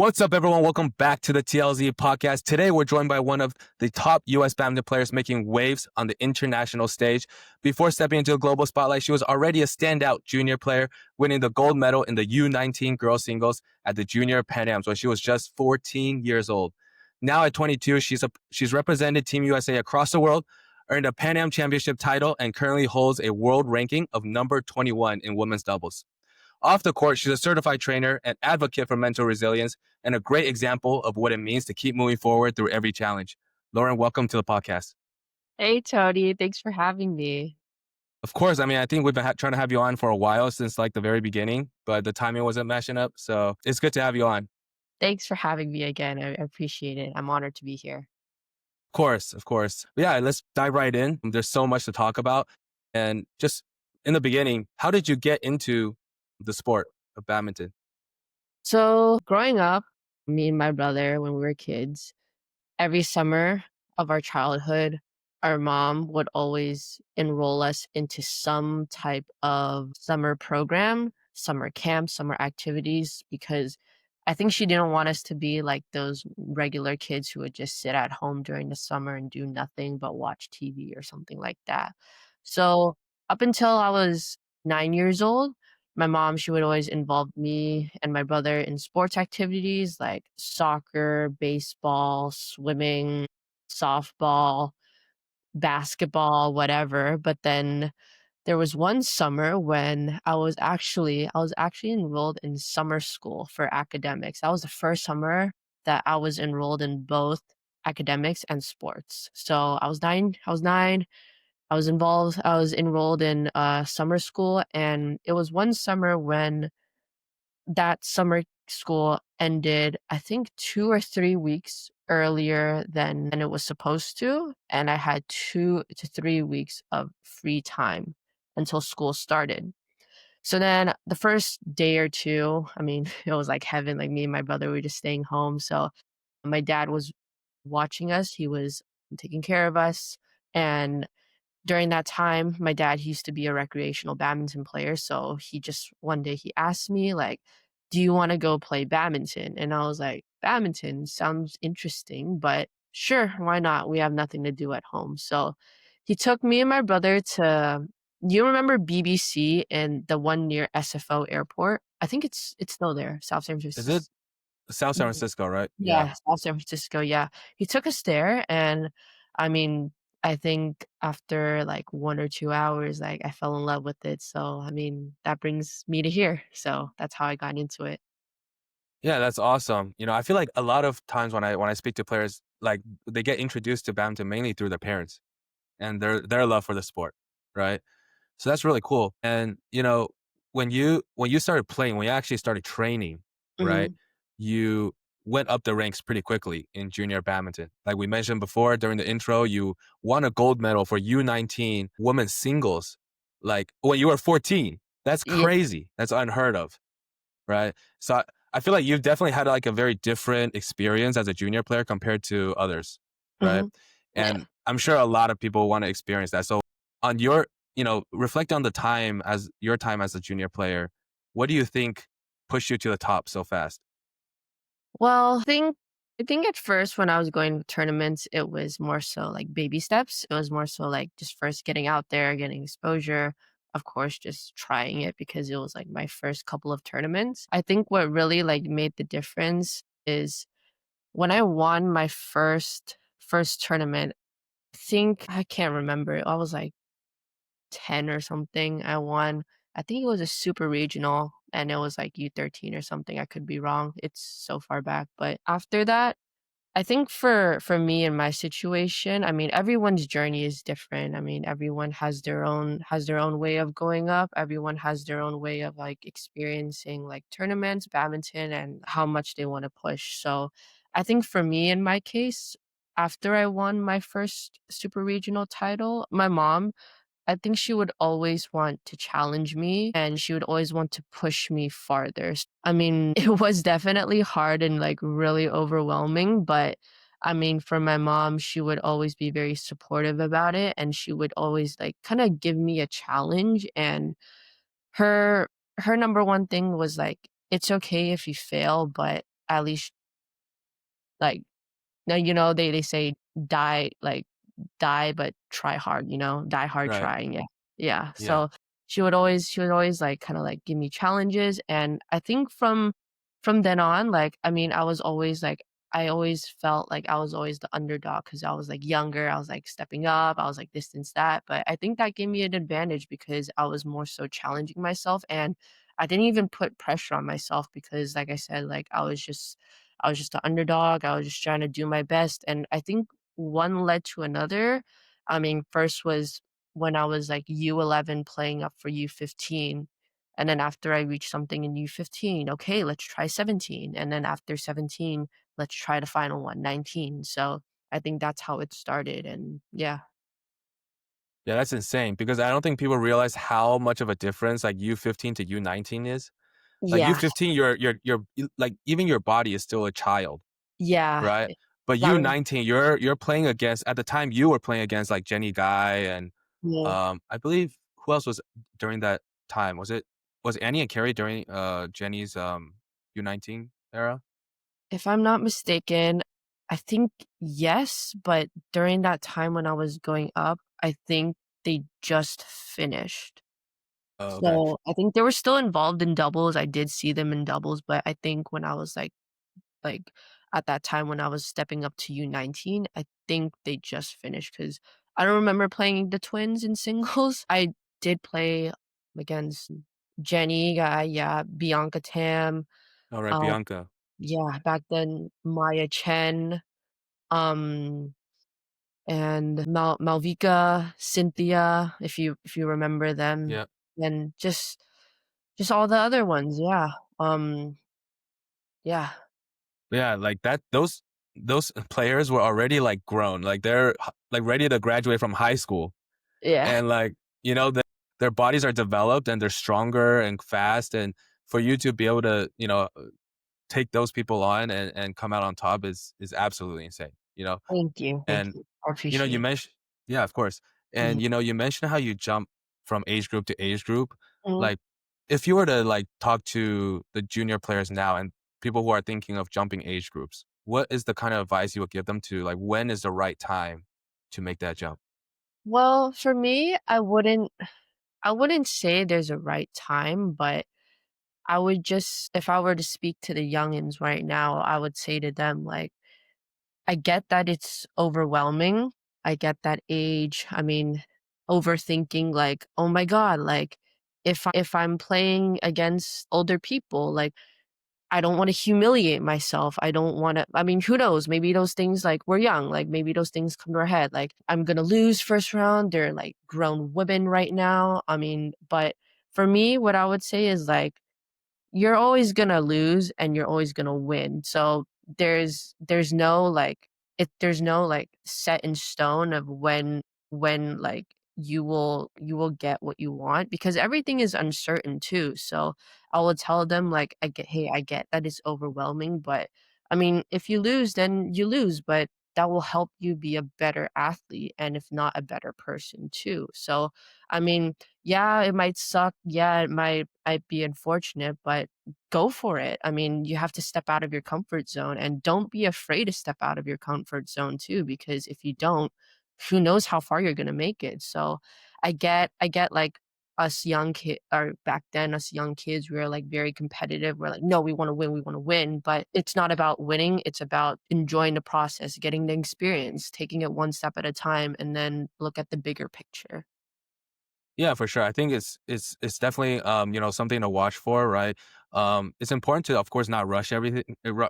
What's up, everyone? Welcome back to the TLZ podcast. Today, we're joined by one of the top U.S. badminton players making waves on the international stage. Before stepping into a global spotlight, she was already a standout junior player, winning the gold medal in the U19 girls singles at the Junior Pan Ams when she was just 14 years old. Now at 22, she's represented Team USA across the world, earned a Pan Am championship title, and currently holds a world ranking of number 21 in women's doubles. Off the court, she's a certified trainer, an advocate for mental resilience, and a great example of what it means to keep moving forward through every challenge. Lauren, welcome to the podcast. Hey, Tony. Thanks for having me. Of course, I think we've been trying to have you on for a while since like the very beginning, but the timing wasn't matching up. So it's good to have you on. Thanks for having me again. I appreciate it. I'm honored to be here. Of course. But yeah, let's dive right in. There's so much to talk about. And just in the beginning, how did you get into the sport of badminton? So, growing up, me and my brother, when we were kids, every summer of our childhood, our mom would always enroll us into some type of summer program, summer camp, summer activities, because I think she didn't want us to be like those regular kids who would just sit at home during the summer and do nothing but watch TV or something like that. So, up until I was 9 years old, my mom, she would always involve me and my brother in sports activities like soccer, baseball, swimming, softball, basketball, whatever. But then there was one summer when I was actually enrolled in summer school for academics. That was the first summer that I was enrolled in both academics and sports. So I was enrolled in summer school, and it was one summer when that summer school ended, I think 2 or 3 weeks earlier than it was supposed to, and I had 2 to 3 weeks of free time until school started. So then the first day or 2, I mean, it was like heaven, like me and my brother were just staying home, so my dad was watching us, he was taking care of us, and during that time, my dad, he used to be a recreational badminton player. So he just one day he asked me, like, do you want to go play badminton? And I was like, badminton sounds interesting, but sure, why not? We have nothing to do at home. So he took me and my brother to, you remember BBC and the one near SFO airport? I think it's still there, South San Is it Francisco. South San Francisco, right? Yeah. Yeah, South San Francisco, yeah. He took us there, and I mean, I think after, like, 1 or 2 hours, like, I fell in love with it, so, I mean, that brings me to here, so that's how I got into it. Yeah, that's awesome. I feel like a lot of times when I speak to players, like they get introduced to badminton mainly through their parents and their love for the sport, right? So that's really cool. And when you started playing, when you actually started training, right? Mhm. You went up the ranks pretty quickly in junior badminton. Like we mentioned before during the intro, you won a gold medal for U19 women's singles like when you were 14. That's Yeah, crazy. That's unheard of, right? So I feel like you've definitely had like a very different experience as a junior player compared to others, right? mhm. Yeah. And I'm sure a lot of people want to experience that. So on your, reflect on your time as a junior player. What do you think pushed you to the top so fast? Well, I think at first when I was going to tournaments, it was more so like baby steps. It was more so like just first getting out there, getting exposure. Of course, just trying it because it was like my first couple of tournaments. I think what really like made the difference is when I won my first tournament. I think I can't remember. I was like 10 or something. I won. I think it was a super regional and it was like U13 or something. I could be wrong. It's so far back. But after that, I think for me in my situation, I mean, everyone's journey is different. I mean, everyone has their own way of going up. Everyone has their own way of like experiencing like tournaments, badminton, and how much they want to push. So, I think for me in my case, after I won my first super regional title, my mom, I think she would always want to challenge me and she would always want to push me farther. I mean, it was definitely hard and like really overwhelming, but I mean, for my mom, she would always be very supportive about it and she would always like kind of give me a challenge and her her number one thing was like it's okay if you fail, but at least like now, they say die die, but try hard, die hard Right. trying, yeah. Yeah, Yeah. so she would always, like, kinda, like, give me challenges, and I think from then on, like, I mean, I was always, like I always felt like I was always the underdog because I was, like, younger, I was, like, stepping up, I was, like, this, that, but I think that gave me an advantage because I was more so challenging myself, and I didn't even put pressure on myself because, like I said, like, I was just the underdog, I was just trying to do my best, and I think one led to another. I mean, first was when I was, like, U11 playing up for U15, and then after I reached something in U15, "Okay, let's try 17," and then after 17, "Let's try the final one, 19." So, I think that's how it started, and yeah. Yeah, that's insane because I don't think people realize how much of a difference like U15 to U19 is. Like Yeah, U15, like even your body is still a child, yeah, right? But that was U19, you're playing against at the time you were playing against like Jenny Guy and yeah. I believe who else was during that time? Was Annie and Carrie during Jenny's U19 era? If I'm not mistaken, I think yes, but during that time when I was going up, I think they just finished. Oh, okay. So, I think they were still involved in doubles, I did see them in doubles, but I think when I was, like, at that time when I was stepping up to U19, I think they just finished because I don't remember playing the twins in singles. I did play against Jenny, yeah, Bianca Tam, All right, uh, Bianca. yeah, back then, Maya Chen, um, and Malvika, Cynthia, if you remember them, Yeah. and just all the other ones, yeah, yeah, Yeah, like that those players were already like grown. Like like ready to graduate from high school. yeah, And like, their bodies are developed and they're stronger and fast and for you to be able to, take those people on and come out on top is absolutely insane, thank And you, I you appreciate it. mentioned, yeah, of course. And Mhm, you mentioned how you jump from age group to age group. mhm. Like if you were to like talk to the junior players now and people who are thinking of jumping age groups, what is the kind of advice you would give them to like when is the right time to make that jump? Well, for me, I wouldn't say there's a right time, but I would just if I were to speak to the youngins right now, I would say to them, like, I get that it's overwhelming. I get that age. I mean, overthinking, like, oh my God, like, if I'm playing against older people, like, I don't want to humiliate myself. I don't want to, I mean, who knows? Maybe those things, like, we're young, like, maybe those things come to our head. Like, I'm going to lose first round. They're like grown women right now. I mean, but for me, what I would say is like, you're always gonna lose and you're always gonna win. So there's no like there's no like set in stone of when like you will get what you want because everything is uncertain too. So I will tell them like I get that it's overwhelming, but I mean if you lose then you lose, but that will help you be a better athlete and if not a better person too. So I mean yeah, it might suck. Yeah, it might be unfortunate, but go for it. I mean, you have to step out of your comfort zone and don't be afraid to step out of your comfort zone too, because if you don't, who knows how far you're gonna make it. So I get like us young kid or back then us young kids, we were like very competitive. We're like, no, we want to win. But it's not about winning, it's about enjoying the process, getting the experience, taking it one step at a time, and then look at the bigger picture. Yeah, for sure. I think it's definitely something to watch for, right? It's important to of course not rush everything,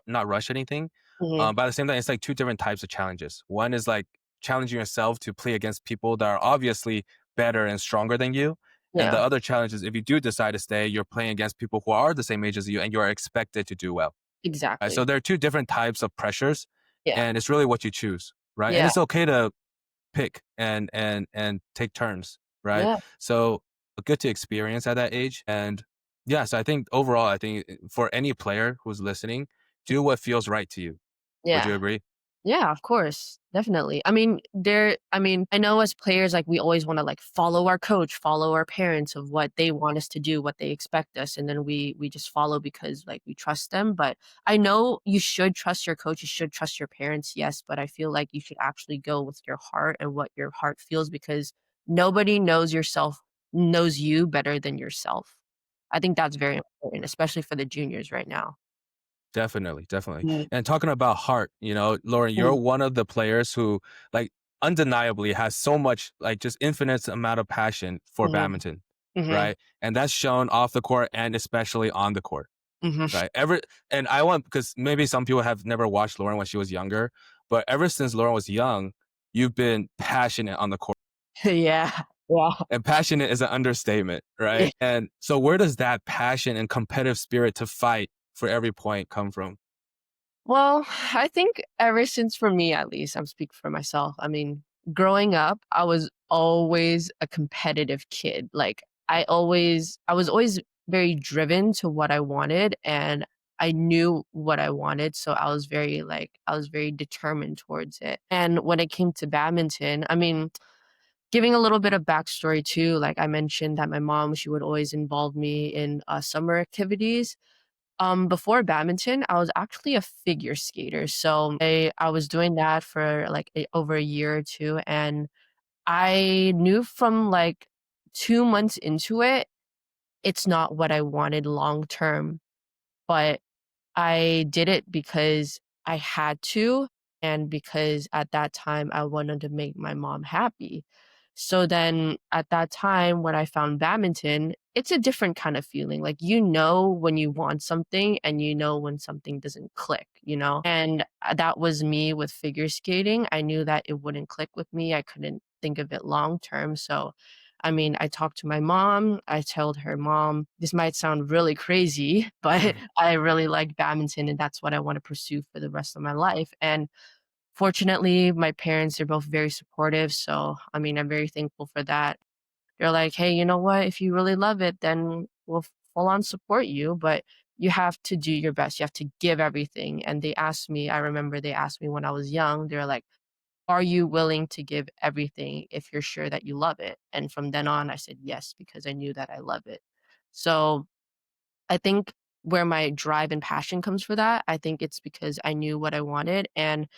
not rush anything. Mhm. But at the same time, it's like two different types of challenges. One is like challenging yourself to play against people that are obviously better and stronger than you. And the Yeah. other challenge is if you do decide to stay, you're playing against people who are the same age as you and you are expected to do well. Right? So Exactly. there are two different types of pressures Yeah. and it's really what you choose, right? And Yeah. it's okay to pick and take turns, right? Yeah. So good to experience at that age. And yeah, so I think overall, I think for any player who's listening, do what feels right to you. Would you Yeah. agree? Yeah, of course. Definitely. I know as players, like we always want to like follow our coach, follow our parents of what they want us to do, what they expect us, and then we just follow because like we trust them. But I know you should trust your coach, you should trust your parents, yes, but I feel like you should actually go with your heart and what your heart feels because nobody knows you better than yourself. I think that's very important, especially for the juniors right now. Definitely, definitely. Mm, And talking about heart, Lauren, you're mm, one of the players who, like, undeniably has so much, like, just infinite amount of passion for mhm, badminton, mhm, right? And that's shown off the court and especially on the court, mhm. right? And I want, because maybe some people have never watched Lauren when she was younger, but ever since Lauren was young, you've been passionate on the court. Yeah. Yeah. And passionate is an understatement, right? And so where does that passion and competitive spirit to fight for every point come from? Well, I think ever since for me at least, I'm speaking for myself. Growing up, I was always a competitive kid. Like I was always very driven to what I wanted and I knew what I wanted, so I was very determined towards it. And when it came to badminton, giving a little bit of backstory too, like I mentioned that my mom, she would always involve me in summer activities. Before badminton, I was actually a figure skater. So I was doing that for like over a year or two. And I knew from like 2 months into it, it's not what I wanted long term. But I did it because I had to, and because at that time I wanted to make my mom happy. So then at that time when I found badminton, it's a different kind of feeling. Like you know when you want something and you know when something doesn't click, you know? And that was me with figure skating. I knew that it wouldn't click with me. I couldn't think of it long term. So I talked to my mom. I told her, "Mom, this might sound really crazy, but I really like badminton and that's what I want to pursue for the rest of my life." And fortunately, my parents are both very supportive. So, I'm very thankful for that. They're like, "Hey, you know what? If you really love it, then we'll full on support you, but you have to do your best. You have to give everything." And I remember they asked me when I was young, they're like, are you willing to give everything if you're sure that you love it? And from then on, I said yes because I knew that I love it. So I think where my drive and passion comes for that, I think it's because I knew what I wanted. And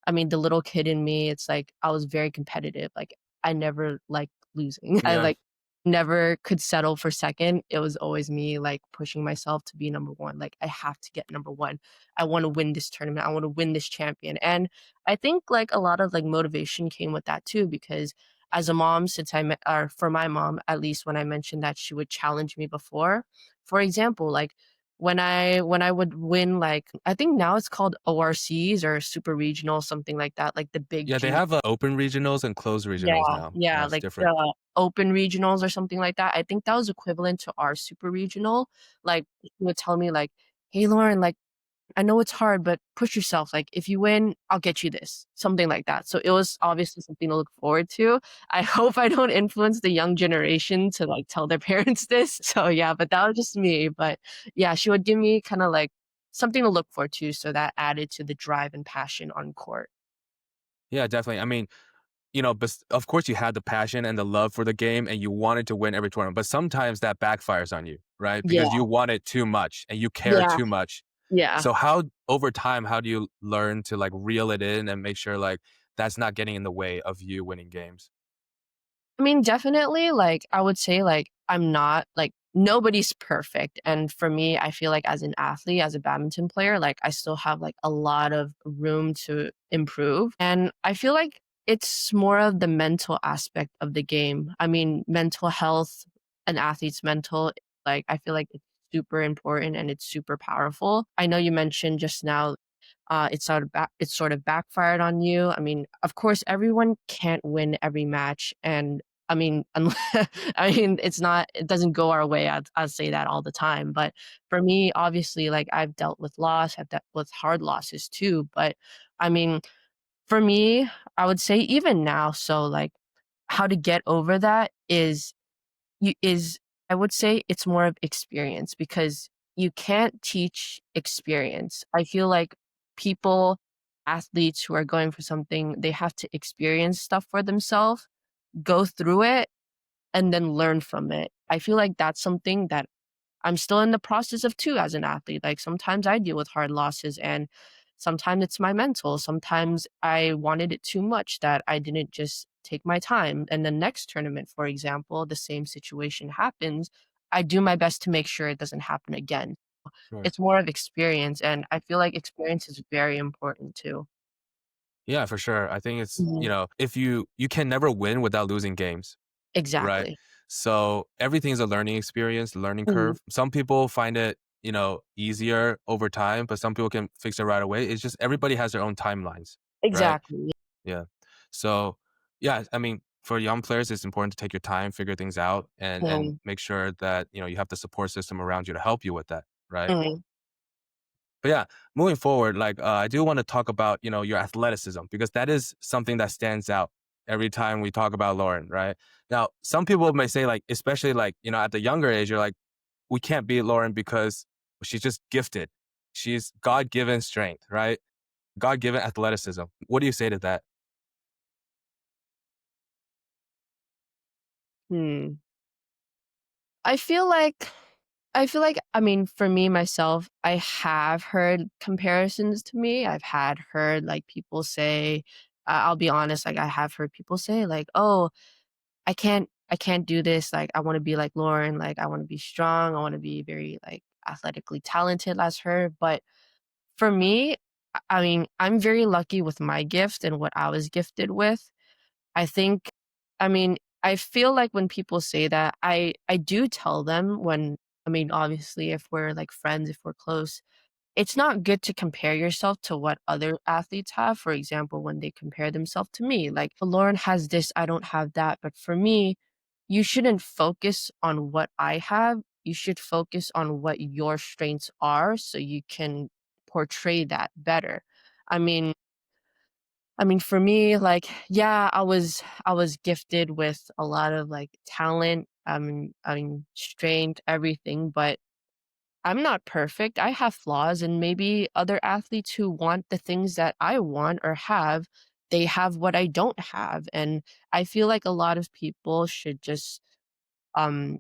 the little kid in me, it's like I was very competitive. Like I never liked losing. I Yeah. never could settle for second. It was always me like pushing myself to be number one. Like I have to get number one. I want to win this tournament. I want to win this champion. And I think like a lot of like motivation came with that too, because as a mom, or for my mom, at least when I mentioned that she would challenge me before, for example, like when I would win, like I think now it's called ORCs or super regional, something like that, like the big Yeah, they junior. have, open regionals and closed Yeah, regionals now. Yeah, yeah, it's like different. the open regionals or something like that. I think that was equivalent to our super regional. Like, he would tell me like, "Hey, Lauren, like, I know it's hard, but push yourself. Like, if you win, I'll get you this." Something like that. So it was obviously something to look forward to. I hope I don't influence the young generation to like tell their parents this. So yeah, but that was just me. But yeah, she would give me kind of like something to look forward to. So that added to the drive and passion on court. Yeah, definitely. I mean, of course you had the passion and the love for the game and you wanted to win every tournament, but sometimes that backfires on you, right? Yeah, Because you want it too much and you care yeah, too much. yeah. So over time, how do you learn to like reel it in and make sure like that's not getting in the way of you winning games? Definitely, like, I would say, like, I'm not like, nobody's perfect, and for me, I feel like as an athlete, as a badminton player, like, I still have, like, a lot of room to improve, and I feel like it's more of the mental aspect of the game. Mental health, an athlete's mental, like, I feel like it's super important and it's super powerful. I know you mentioned just now it sort of backfired on you. Of course, everyone can't win every match, and unless, it doesn't go our way. I'd say that all the time. But for me, obviously, like I've dealt with loss, I've dealt with hard losses too. But I mean, for me, I would say even now, so like how to get over that is I would say it's more of experience because you can't teach experience. I feel like people athletes who are going for something, they have to experience stuff for themselves, go through it, and then learn from it. I feel like that's something that I'm still in the process of too as an athlete. Like sometimes I deal with hard losses and sometimes it's my mental. Sometimes I wanted it too much that I didn't just take my time. And the next tournament, for example, the same situation happens. I do my best to make sure it doesn't happen again. Sure. It's more of experience. And I feel like experience is very important too. Yeah, for sure. I think it's, Mhm. if you can never win without losing games, right? Exactly. So everything is a learning experience, learning Mhm. curve. Some people find it, easier over time, but some people can fix it right away. It's just everybody has their own timelines, right? Exactly. Yeah. So, yeah, I mean, for young players, it's important to take your time, figure things out, and Mhm. make sure that you have the support system around you to help you with that, right? Mhm. But yeah, moving forward, like I do want to talk about your athleticism because that is something that stands out every time we talk about Lauren, right? Now, some people may say like, especially like at the younger age, you're like, we can't beat Lauren because she's just gifted. She's God given strength, right? God given athleticism. What do you say to that? Hmm. I feel like I mean, for me, myself, I have heard comparisons to me. I've had heard, like, people say I'll be honest, like, I have heard people say, like, "Oh, I can't do this, like, I wanna be like Lauren, like, I wanna be strong, I wanna be very, like, athletically talented as her," but for me, I mean, I'm very lucky with my gift and what I was gifted with. I think I mean, I feel like when people say that, I do tell them when I mean, obviously, if we're, like, friends, if we're close, it's not good to compare yourself to what other athletes have, for example, when they compare themselves to me, like, "Lauren has this, I don't have that," but for me, you shouldn't focus on what I have, you should focus on what your strengths are so you can portray that better. I mean for me, like, yeah, I was gifted with a lot of, like, talent, strength, everything, but I'm not perfect. I have flaws, and maybe other athletes who want the things that I want or have, they have what I don't have, and I feel like a lot of people should just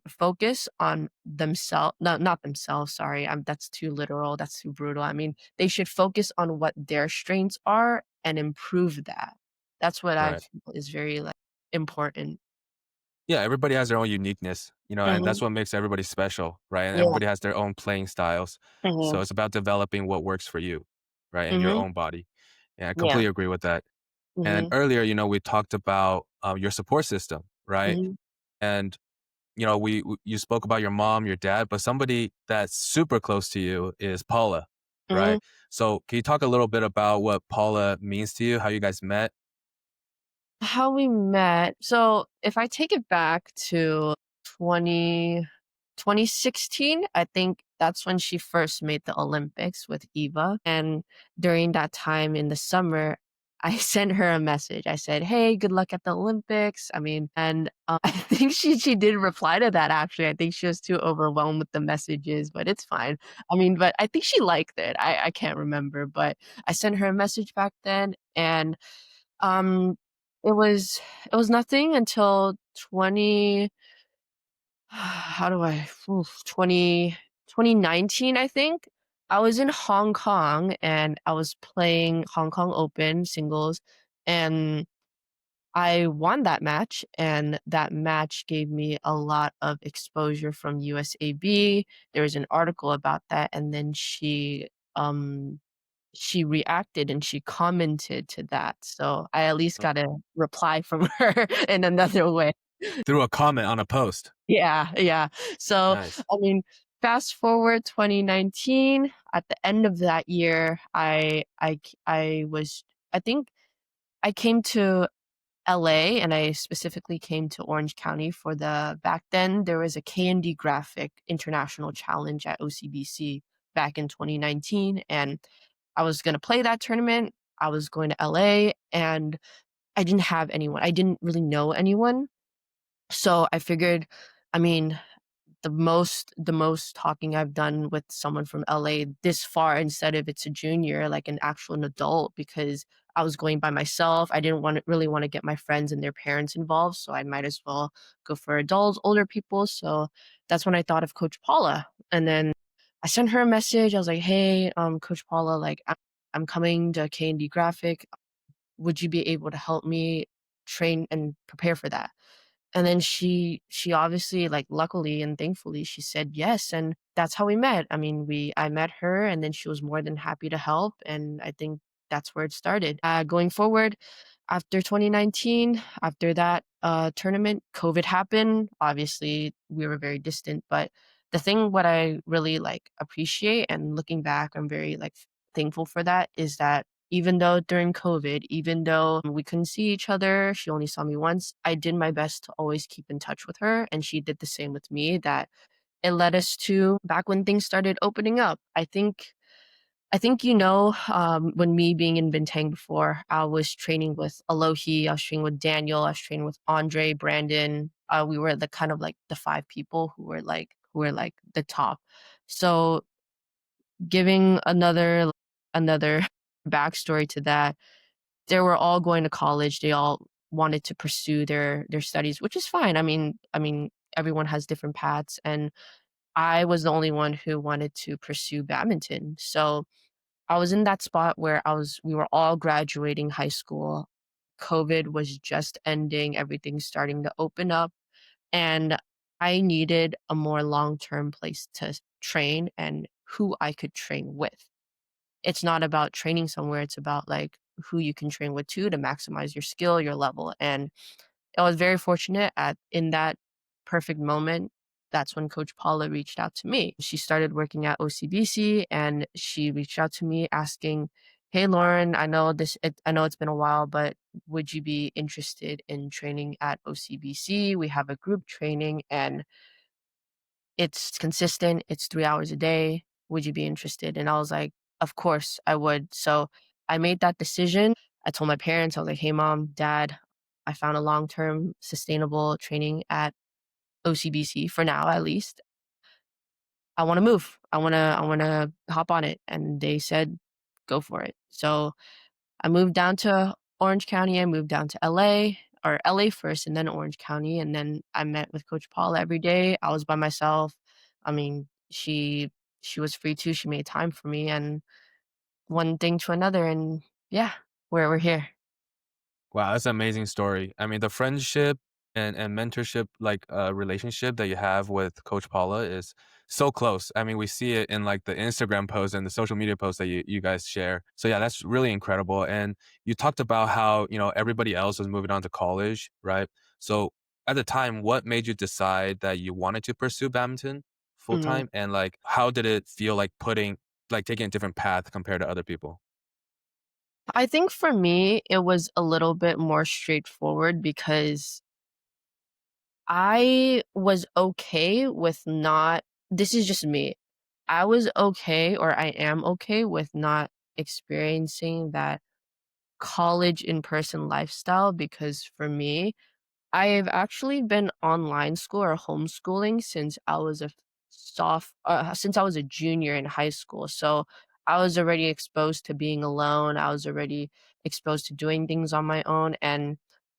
focus on themselves not themselves, sorry, that's too literal, that's too brutal. I mean, they should focus on what their strengths are and improve that. That's what I Right. feel is very, like, important. Yeah, everybody has their own uniqueness, and that's Mhm. what makes everybody special, right? And Yeah. everybody has their own playing styles. So Mhm. it's about developing what works for you, right? And your Mhm. own body. Yeah, I Yeah. completely agree with that. And Mhm. earlier, we talked about your support system, right? Mhm. And you spoke about your mom, your dad, but somebody that's super close to you is Paula, Mhm. right? So can you talk a little bit about what Paula means to you, how you guys met? How we met so if I take it back to 2016, I think that's when she first made the Olympics with Eva, and during that time in the summer, I sent her a message. I said, "Hey, good luck at the Olympics." I mean, and, I think she did reply to that, actually. I think she was too overwhelmed with the messages, but it's fine. I mean, but I think she liked it. I can't remember, but I sent her a message back then, and um, it was nothing until 20 how do I oof, 2019, I think. I was in Hong Kong and I was playing Hong Kong Open singles, and I won that match, and that match gave me a lot of exposure from USAB. There was an article about that, and then she reacted and she commented to that, so I at least Oh, got a reply from her in another way. through a comment on a post. Yeah, yeah. So, Nice. I mean, fast forward 2019, at the end of that year, I think I came to LA, and I specifically came to Orange County for back then, there was a K&D Graphic International Challenge at OCBC back in 2019, and I was gonna play that tournament. I was going to LA, and I didn't have anyone. I didn't really know anyone. So I figured, I mean, the most talking I've done with someone from LA this far instead of it's a junior, like an actual adult, because I was going by myself. I didn't really want to get my friends and their parents involved, so I might as well go for adults, older people. So that's when I thought of Coach Paula. And then I sent her a message. I was like, "Hey, Coach Paula, like I'm coming to K&D Graphic. Would you be able to help me train and prepare for that?" And then she obviously, like, luckily and thankfully, she said yes, and that's how we met. I mean, we I met her, and then she was more than happy to help, and I think that's where it started. Going forward, after 2019, after that, tournament, COVID happened. Obviously, we were very distant, but the thing what I really, like, appreciate, and looking back, I'm very, like, thankful for that, is that even though during COVID, even though we couldn't see each other, she only saw me once, I did my best to always keep in touch with her, and she did the same with me, that it led us to back when things started opening up. When me being in Bintang before, I was training with Alohi, I was training with Daniel, I was training with Andre, Brandon. We were the kind of like the 5 people who were like the top. So giving another backstory to that, they were all going to college. They all wanted to pursue their studies, which is fine. I mean, everyone has different paths, and I was the only one who wanted to pursue badminton. So I was in that spot where we were all graduating high school. COVID was just ending, everything starting to open up, and I needed a more long-term place to train and who I could train with. It's not about training somewhere, it's about, like, who you can train with too to maximize your skill, your level, and I was very fortunate at in that perfect moment, that's when Coach Paula reached out to me. She started working at OCBC, and she reached out to me asking, "Hey, Lauren, I know it's been a while, but would you be interested in training at OCBC? We have a group training, and it's consistent, it's 3 hours a day. Would you be interested?" And I was like, "Of course, I would." So, I made that decision. I told my parents, I was like, "Hey, mom, dad, I found a long-term sustainable training at OCBC for now, at least. I wanna move. I wanna hop on it." And they said, "Go for it." So I moved down to Orange County, I moved down to LA, or LA first and then Orange County, and then I met with Coach Paul every day. I was by myself. I mean, she was free too, she made time for me, and one thing to another, and yeah, we're here. Wow, that's an amazing story. I mean, the friendship and mentorship like relationship that you have with Coach Paula is so close. I mean, we see it in like the Instagram posts and the social media posts that you guys share. So yeah, that's really incredible. And you talked about how, everybody else was moving on to college, right? So at the time, what made you decide that you wanted to pursue badminton full Mhm. time? And like how did it feel like taking a different path compared to other people? I think for me, it was a little bit more straightforward because I was okay with not this is just me. I was okay, or I am okay with not experiencing that college in-person lifestyle, because for me, I've actually been online school or homeschooling since I was a junior in high school. So I was already exposed to being alone. I was already exposed to doing things on my own. And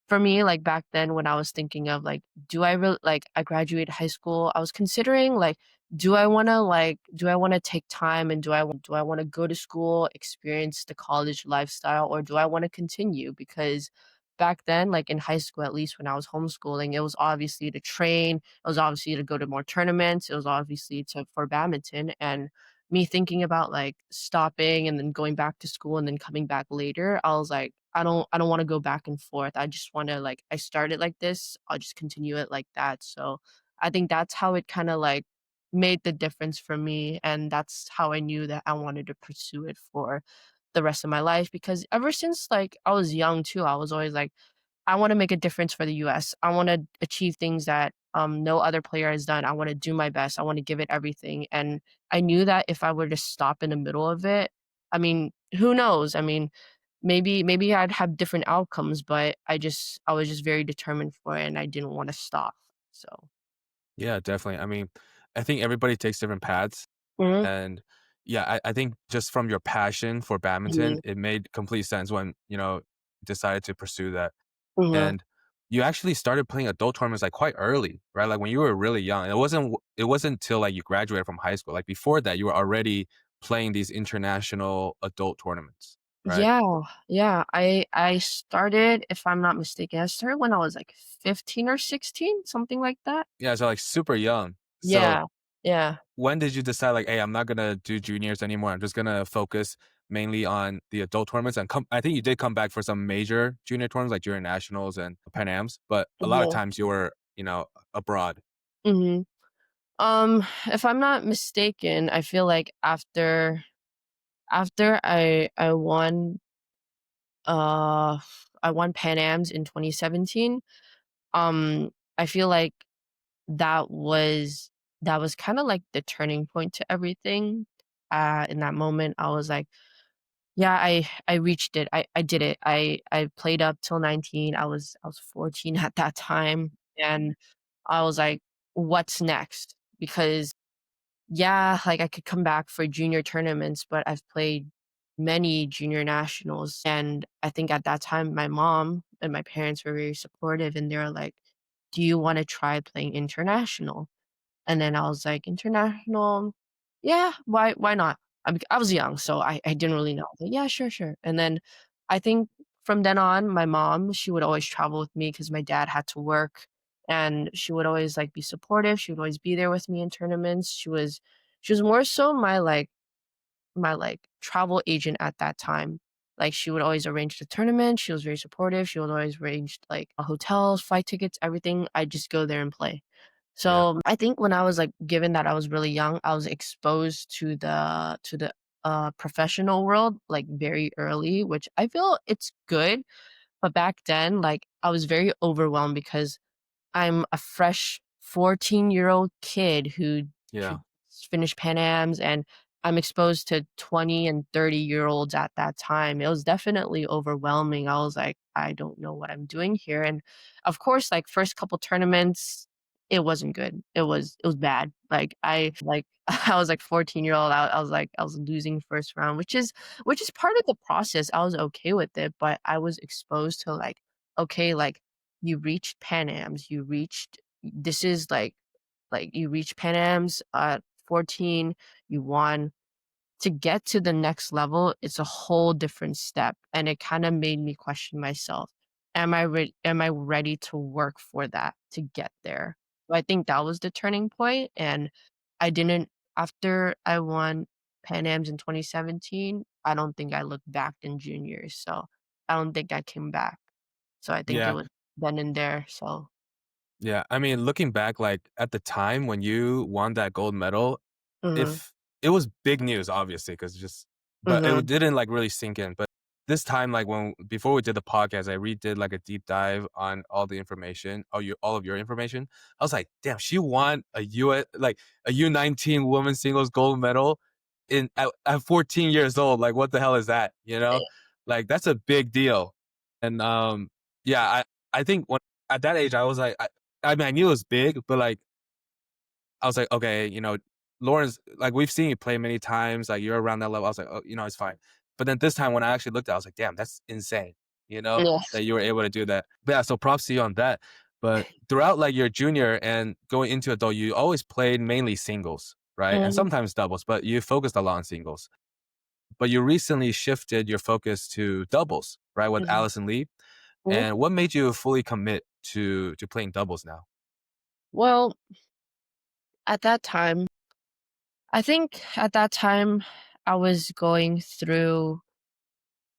for me, like back then when I was thinking of like, do I really like I graduated high school, I was considering like, do I wanna take time, and do I wanna go to school, experience the college lifestyle, or do I wanna continue? Because back then, like in high school, at least when I was homeschooling, it was obviously to train, it was obviously to go to more tournaments, it was obviously to for badminton, and me thinking about like stopping and then going back to school and then coming back later, I was like, I don't wanna go back and forth. I just wanna like I started like this, I'll just continue it like that. So I think that's how it kinda like made the difference for me, and that's how I knew that I wanted to pursue it for the rest of my life, because ever since like I was young too, I was always like, I want to make a difference for the US. I want to achieve things that no other player has done. I want to do my best. I want to give it everything. And I knew that if I were to stop in the middle of it, I mean, who knows? I mean, maybe I'd have different outcomes, but I was just very determined for it, and I didn't want to stop. So Yeah, definitely. I mean, I think everybody takes different paths. Mhm, And yeah, I think just from your passion for badminton, mhm, it made complete sense when, decided to pursue that. mhm. And you actually started playing adult tournaments like quite early, right? Like when you were really young. It wasn't until like you graduated from high school. Like before that, you were already playing these international adult tournaments, right? Yeah, yeah. I started, if I'm not mistaken, I started when I was like 15 or 16, something like that. Yeah, so like super young. So Yeah, yeah. when did you decide like, hey, I'm not gonna do juniors anymore. I'm just gonna focus mainly on the adult tournaments and come I think you did come back for some major junior tournaments like junior nationals and Pan Ams, but a lot of Mhm, times you were, abroad. mhm. If I'm not mistaken, I feel like after uh I won Pan Ams in 2017. I feel like that was that was kind of like the turning point to everything. In that moment, I was like, yeah, I reached it. I did it. I played up till 19. I was 14 at that time, and I was like, what's next? Because yeah, like I could come back for junior tournaments, but I've played many junior nationals. And I think at that time, my mom and my parents were very supportive and they were like, do you want to try playing international? And then I was like, international, yeah, why not? I was young, so I didn't really know. I was like, yeah, sure, sure. And then I think from then on, my mom, she would always travel with me because my dad had to work, and she would always like be supportive. She would always be there with me in tournaments. She was more so my travel agent at that time. Like she would always arrange the tournament. She was very supportive. She would always arrange like hotels, flight tickets, everything. I just go there and play. Yeah. So, I think when I was, like given that I was really young, I was exposed to the professional world, like, very early, which I feel it's good, but back then, like, I was very overwhelmed because I'm a fresh 14-year-old kid who Yeah. finished Pan Ams, and I'm exposed to 20 and 30-year-olds at that time. It was definitely overwhelming. I was like, "I don't know what I'm doing here," and, of course, like, first couple tournaments, it wasn't good. It was bad. I was, like, 14-year-old. I was, like I was losing first round, which is part of the process. I was okay with it, but I was exposed to, like, okay, like, you reached Pan Ams, you reached this is you reached Pan Ams at 14, you won. To get to the next level, it's a whole different step, and it kinda made me question myself. Am I ready to work for that to get there? So I think that was the turning point, and I didn't after I won Pan Ams in 2017, I don't think I looked back in juniors, so I don't think I came back. So I think it Yeah. was then and there, so Yeah. I mean, looking back, like at the time when you won that gold medal, mhm, if it was big news, obviously, because just but it mhm, didn't like really sink in. But this time, like when before we did the podcast, I redid like a deep dive on all the information, all of your information. I was like, damn, she won a U19 women's singles gold medal at 14 years old. Like, what the hell is that? Like that's a big deal. And yeah, I think when at that age, I was like, I mean, I knew it was big, but like I was like, okay, Lauren's like we've seen you play many times, like you're around that level. I was like, oh, it's fine. But then this time when I actually looked at it, I was like, damn, that's insane, yeah, that you were able to do that. But yeah, so props to you on that. But throughout like your junior and going into adult, you always played mainly singles, right? And mhm, sometimes doubles, but you focused a lot on singles. But you recently shifted your focus to doubles, right, with mhm, Allison Lee. mhm. And what made you fully commit to playing doubles now? Well, at that time I think at that time, I was going through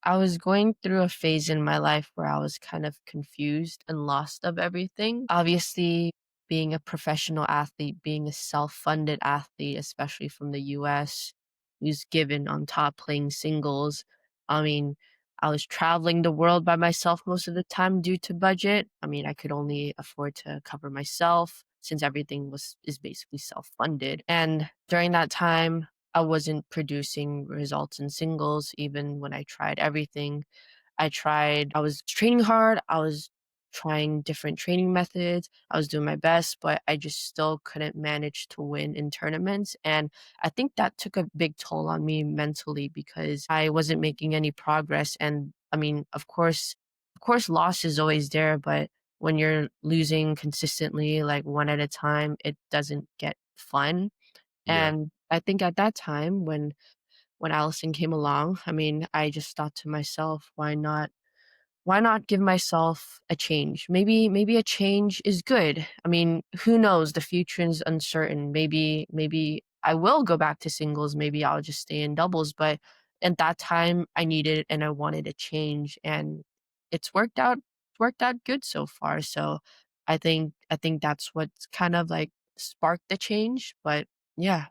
I was going through a phase in my life where I was kind of confused and lost of everything. Obviously, being a professional athlete, being a self-funded athlete, especially from the US, who's given on top playing singles. I mean, I was traveling the world by myself most of the time due to budget. I mean, I could only afford to cover myself since everything is basically self-funded. And during that time, I wasn't producing results in singles even when I tried everything. I was training hard, I was trying different training methods. I was doing my best, but I just still couldn't manage to win in tournaments. And I think that took a big toll on me mentally because I wasn't making any progress. And I mean, of course, loss is always there, but when you're losing consistently, like one at a time, it doesn't get fun. Yeah. And I think at that time when Allison came along, I mean, I just thought to myself, why not give myself a change? Maybe a change is good. I mean, who knows? The future is uncertain. Maybe I will go back to singles, maybe I'll just stay in doubles, but at that time I needed and I wanted a change and it's worked out good so far. So I think that's what's kind of like sparked the change, but yeah.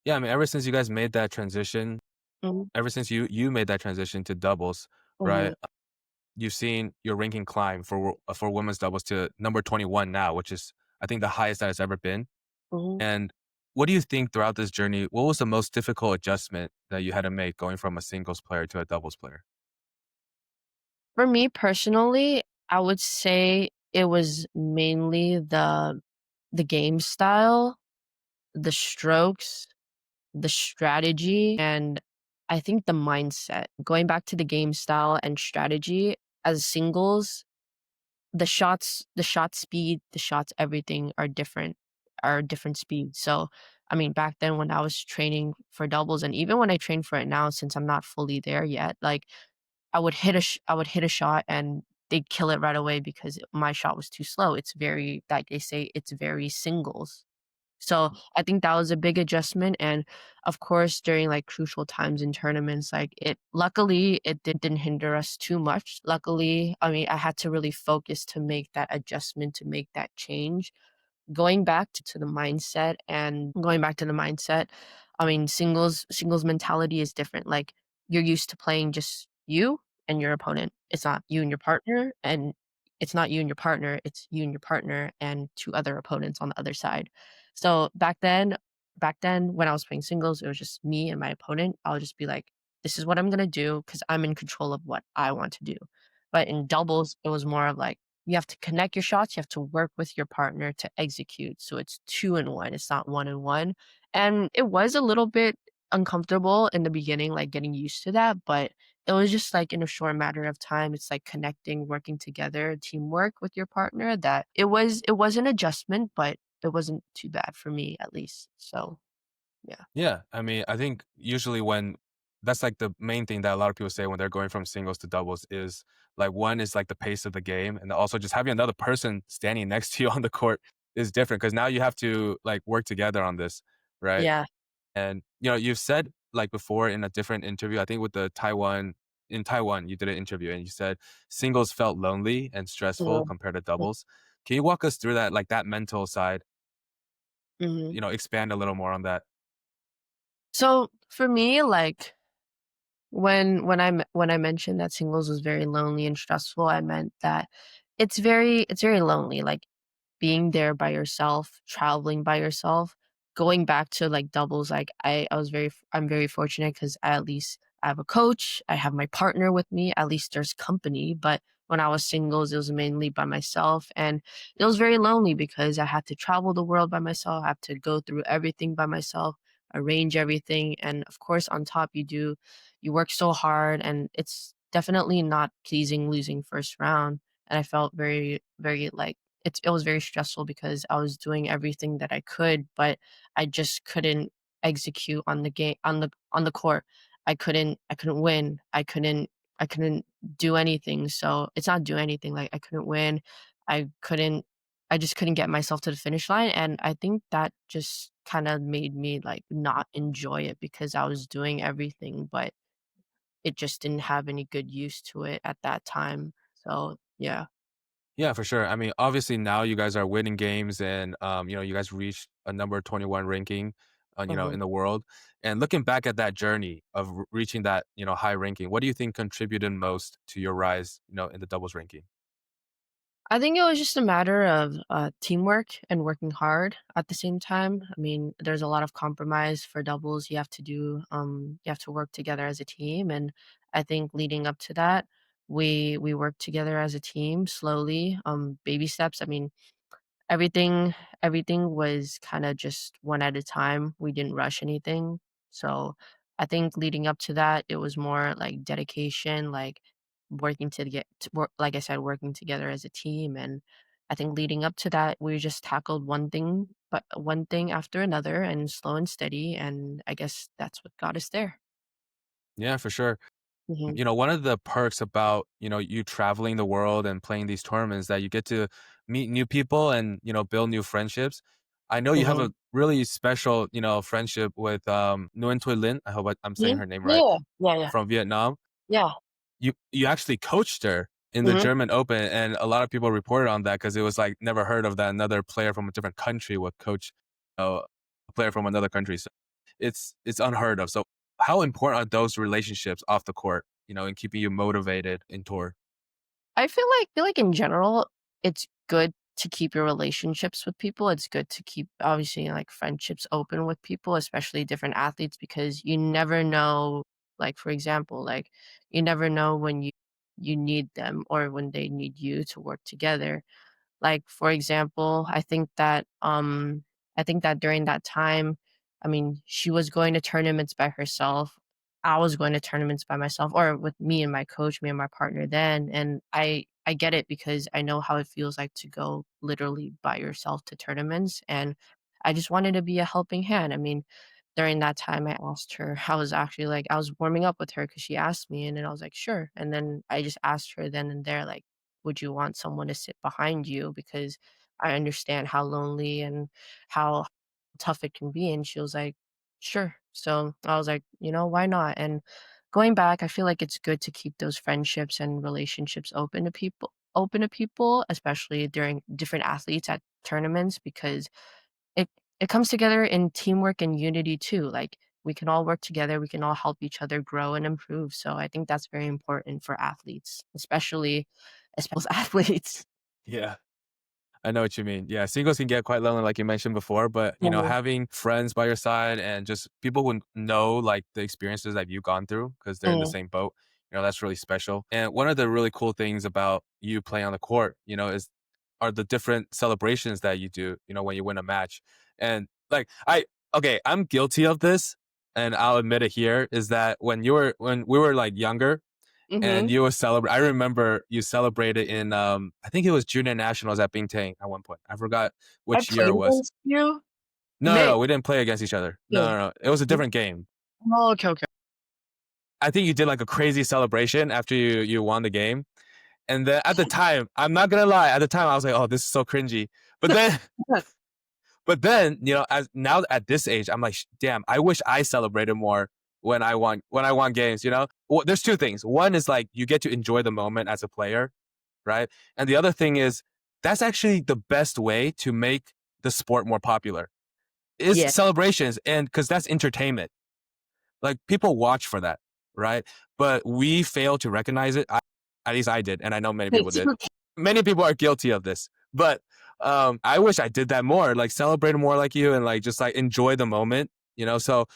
Yeah, I mean, ever since you guys made that transition, Mhm, ever since you made that transition to doubles, right? mhm, You've seen your ranking climb for women's doubles to number 21 now, which is I think the highest that it's ever been. mhm. And what do you think throughout this journey, what was the most difficult adjustment that you had to make going from a singles player to a doubles player? For me personally, I would say it was mainly the game style, the strokes, the strategy, and I think the mindset. Going back to the game style and strategy, as singles, the shot speed, the shots, everything are different speeds. So, I mean, back then when I was training for doubles and even when I train for it now, since I'm not fully there yet, like I would hit a shot and they'd kill it right away because my shot was too slow. It's very like they say, it's very singles. So I think that was a big adjustment. And of course, during like crucial times in tournaments, like luckily it didn't hinder us too much. Luckily, I mean, I had to really focus to make that adjustment, to make that change. Going back to the mindset, I mean, singles mentality is different. Like you're used to playing just you and your opponent. It's not you and your partner, and it's not you and your partner, it's you and your partner and two other opponents on the other side. So back then when I was playing singles, it was just me and my opponent. I'll just be like, this is what I'm gonna do because I'm in control of what I want to do. But in doubles, it was more of like you have to connect your shots, you have to work with your partner to execute, so it's 2 and 1, it's not 1 and 1, and it was a little bit uncomfortable in the beginning, like, getting used to that, but it was just, like, in a short matter of time, it's like connecting, working together, teamwork with your partner that it was an adjustment, but it wasn't too bad for me, at least, so, yeah. Yeah, I mean, I think usually when that's like the main thing that a lot of people say when they're going from singles to doubles is like one is like the pace of the game, and also just having another person standing next to you on the court is different because now you have to like work together on this, right? Yeah. And you've said like before in a different interview, I think with the Taiwan in Taiwan, you did an interview and you said singles felt lonely and stressful Mhm. compared to doubles. Can you walk us through that, like that mental side? Mhm. Expand a little more on that. So, for me, like, when I mentioned that singles was very lonely and stressful, I meant that it's very lonely, like, being there by yourself, traveling by yourself, going back to, like, doubles, like, I'm very fortunate because at least I have a coach, I have my partner with me, at least there's company, but when I was singles, it was mainly by myself, and it was very lonely because I had to travel the world by myself, I have to go through everything by myself, arrange everything, and, of course, on top, you work so hard, and it's definitely not pleasing losing first round, and I felt very, very, like, it was very stressful because I was doing everything that I could, but I just couldn't execute on the game on the court. I couldn't win. I couldn't do anything. So it's not do anything, like I couldn't win. I couldn't I just couldn't get myself to the finish line. And I think that just kind of made me like not enjoy it because I was doing everything, but it just didn't have any good use to it at that time. So yeah. Yeah, for sure. I mean, obviously now you guys are winning games and you guys reached a number 21 ranking Mhm. in the world. And looking back at that journey of reaching that, high ranking, what do you think contributed most to your rise, in the doubles ranking? I think it was just a matter of teamwork and working hard at the same time. I mean, there's a lot of compromise for doubles. You have to work together as a team. And I think leading up to that, we worked together as a team slowly, baby steps. I mean, everything everything was kinda just one at a time. We didn't rush anything. So, I think leading up to that, it was more like dedication, like working to get to work like I said, working together as a team, and I think leading up to that, we just tackled one thing after another and slow and steady, and I guess that's what got us there. Yeah, for sure. Mhm, One of the perks about, you traveling the world and playing these tournaments that you get to meet new people and, build new friendships. I know you have mhm, a really special, friendship with Nguyen Thuy Linh. I hope I'm saying mhm. her name right, Yeah, yeah, yeah, from Vietnam. yeah. You actually coached her in the Mhm. German Open, and a lot of people reported on that because it was like never heard of that another player from a different country would coach a player from another country. So it's unheard of. So how important are those relationships off the court, in keeping you motivated in tour? I feel like in general, it's good to keep your relationships with people. It's good to keep obviously like friendships open with people, especially different athletes, because you never know, like for example, like you never know when you need them or when they need you to work together. Like, for example, I think that during that time, I mean, she was going to tournaments by herself. I was going to tournaments by myself or with me and my coach, me and my partner then, and I get it because I know how it feels like to go literally by yourself to tournaments, and I just wanted to be a helping hand. I mean, during that time, I asked her I was actually, like I was warming up with her because she asked me, and then I was like, "Sure," and then I just asked her then and there, like, would you want someone to sit behind you? Because I understand how lonely and how tough it can be. And she was like, sure. So I was like, why not? And going back, I feel like it's good to keep those friendships and relationships open to people, especially during different athletes at tournaments, because it it comes together in teamwork and unity too. Like we can all work together, we can all help each other grow and improve. So I think that's very important for athletes, especially athletes. Yeah. I know what you mean. Yeah, singles can get quite lonely, like you mentioned before, but Mhm, having friends by your side and just people who know like the experiences that you've gone through because they're in the mhm, same boat, that's really special. And one of the really cool things about you playing on the court, is are the different celebrations that you do, when you win a match. And like okay, I'm guilty of this, and I'll admit it here, is that when we were like younger, and mhm. you will celebrate. I remember you celebrated in I think it was junior nationals at Bingtang at one point. I forgot I which year played it was. against you? No, no, May no, we didn't play against each other. No, okay. no, no. It was a Mhm. different game. Oh, okay, okay. I think you did like a crazy celebration after you won the game. And then at the time, I'm not gonna lie, at the time I was like, oh, this is so cringy. But then but then, as now at this age, I'm like, damn, I wish I celebrated more when I won games, Well, there's two things. One is like you get to enjoy the moment as a player, right? And the other thing is that's actually the best way to make the sport more popular is Yeah. celebrations, and because that's entertainment. Like people watch for that, right? But we fail to recognize it. At least I did, and I know many Me people did. too. Many people are guilty of this, but I wish I did that more. Like celebrate more like you, and like just like enjoy the moment. So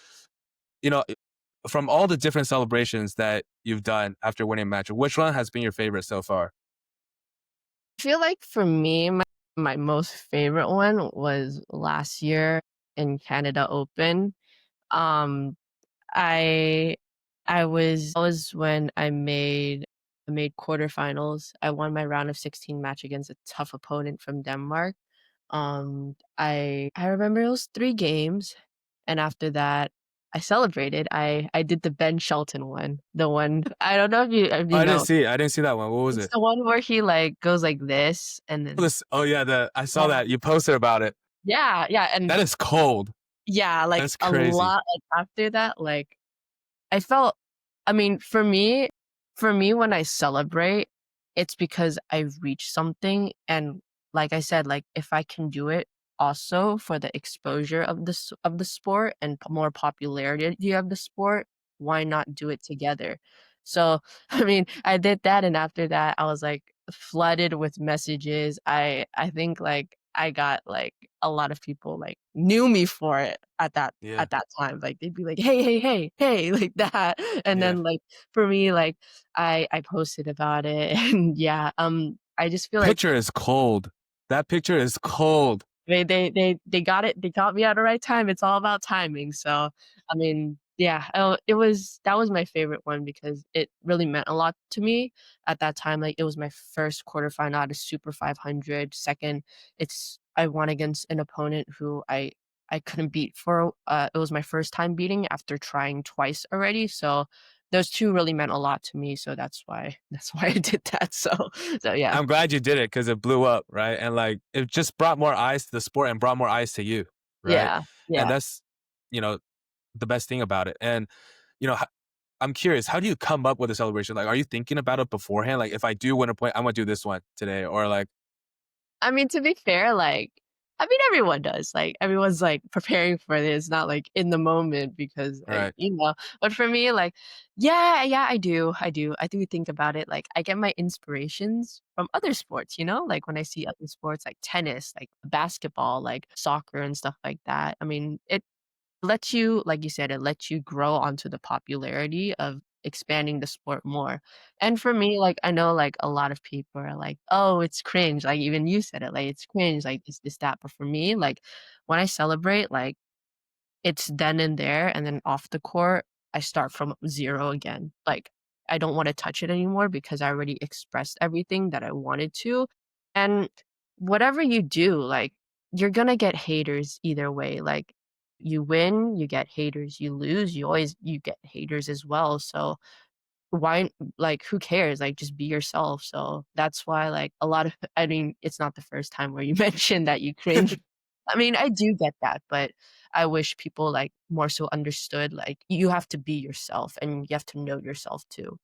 you know, from all the different celebrations that you've done after winning a match, which one has been your favorite so far? I feel like for me, my most favorite one was last year in Canada Open. Um, I I was when I made quarterfinals. I won my round of 16 match against a tough opponent from Denmark. I remember it was 3 games, and after that, I celebrated. I did the Ben Shelton one, the one I don't know if you Oh, I didn't know. see it. I didn't see that one. What was It's it? the one where he, like, goes like this, and then Oh yeah, the I saw yeah. that you posted about it. Yeah, yeah, and That is cold. yeah, like, That's a crazy. lot like, after that, like I felt I mean, for me, when I celebrate, it's because I've reached something, and like I said, like, if I can do it also for the exposure of the sport and more popularity of the sport, why not do it together? So, I mean, I did that, and after that, I was, like, flooded with messages. I think, like, I got, like, a lot of people, like, knew me for it Yeah. at that time, like, they'd be like, "Hey, hey, hey, hey," like that, and Yeah. then, like, for me, like, I posted about it, and yeah, I just feel like Picture is cold. That picture is cold. they got it they got me at the right time, it's all about timing, so, I mean, yeah, it was that was my favorite one because it really meant a lot to me at that time, like, it was my first quarterfinal at a Super 500, second, I won against an opponent who I couldn't beat for, it was my first time beating after trying twice already, so those 2 really meant a lot to me, so that's why I did that, so yeah. I'm glad you did it because it blew up, right? And like it just brought more eyes to the sport and brought more eyes to you, right? Yeah, And yeah. that's, you know, the best thing about it. And, you know, I'm curious, how do you come up with a celebration? Like, are you thinking about it beforehand? Like, if I do win a point, I'm gonna do this one today, or like, I mean, to be fair, like, I mean, everyone does. Like, everyone's like preparing for this, not like in the moment because, like, right, But for me, like, yeah, yeah, I do think about it. Like, I get my inspirations from other sports. Like when I see other sports, like tennis, like basketball, like soccer, and stuff like that. I mean, it lets you like you said, it lets you grow onto the popularity of expanding the sport more. And for me, like, I know, like, a lot of people are like, "Oh, it's cringe," like, even you said it, like, "It's cringe," like, this, that, but for me, like, when I celebrate, like, it's then and there, and then off the court, I start from 0 again. Like, I don't wanna touch it anymore because I already expressed everything that I wanted to, and whatever you do, like, you're gonna get haters either way, like, you win, you get haters, you lose, you get haters as well, so why like, who cares? Like, just be yourself, so that's why, like, a lot of I mean, it's not the first time where you mentioned that you cringe. I mean, I do get that, but I wish people, like, more so understood, like, you have to be yourself, and you have to know yourself too.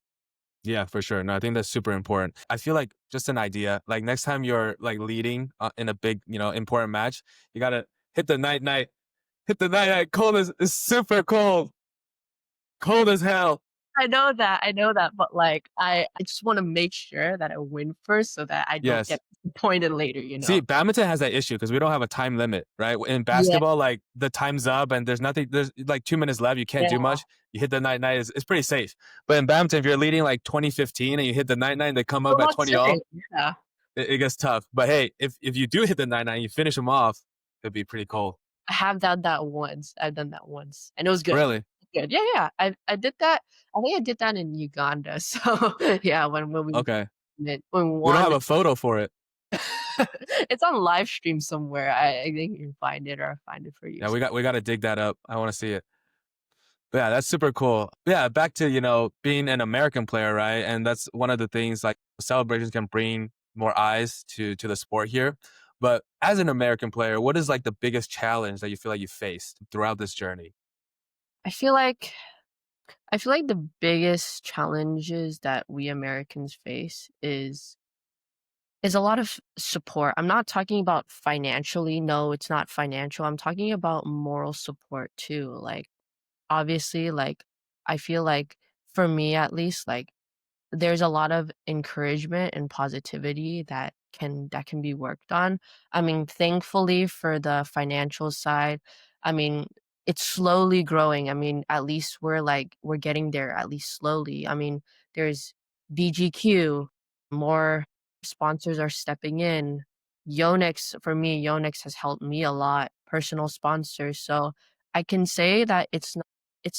yeah, for sure. No, I think that's super important. I feel like just an idea. Like next time you're like leading in a big, important match, you gotta hit the night night, hit the night night. Cold as it's super cold, cold as hell. I know that, but, like, I just wanna make sure that I win first so that I don't Yes. get disappointed later, you See, know? badminton has that issue because we don't have a time limit, right? In Yeah, basketball, like the time's up and there's like 2 minutes left. You can't do yeah. much. You hit the night night, it's pretty safe. But in badminton, if you're leading like 20-15 and you hit the night night and they come Well, up at that's 20 all, it, yeah. it gets tough. But hey, if you do hit the night night and you finish them off, it'd be pretty cold. I have done that once. I've done that once, and it was good. Really? Good. Yeah, yeah. I did that I think I did that in Uganda, so, yeah, Okay. when we We don't have won. a photo for it. It's on live stream somewhere. I think you can find it or I'll find it for you. Yeah, we got to dig that up. I want to see it. But yeah, that's super cool. Yeah, back to, being an American player, right? And that's one of the things like celebrations can bring more eyes to the sport here. But as an American player, what is like the biggest challenge that you feel like you faced throughout this journey? I feel like I feel like the biggest challenges that we Americans face is a lot of support. I'm not talking about financially. No, it's not financial. I'm talking about moral support too. Like, obviously, like, I feel like for me at least, like, there's a lot of encouragement and positivity that can be worked on. I mean, thankfully for the financial side, I mean, it's slowly growing. I mean, at least we're getting there at least slowly. I mean, there's BGQ, more sponsors are stepping in. Yonex, for me, Yonex has helped me a lot, personal sponsors. So I can say that it's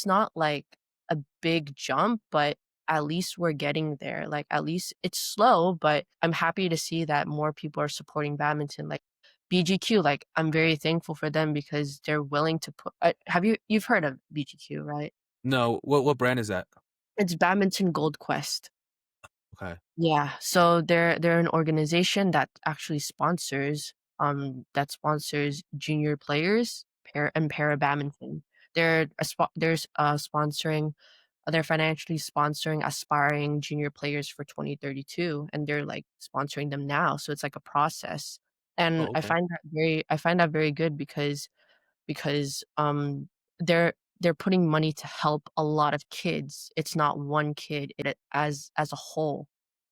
not like a big jump, but at least we're getting there. Like, at least it's slow, but I'm happy to see that more people are supporting badminton. Like BGQ, like, I'm very thankful for them because they're willing to put. You've heard of BGQ, right? No, what brand is that? It's Badminton Gold Quest. Okay. Yeah, so they're an organization that sponsors junior players, para badminton. They're financially sponsoring aspiring junior players for 2032, and they're, like, sponsoring them now, so it's like a process. And Oh, okay. I find that very good because they're putting money to help a lot of kids. It's not one kid, as a whole.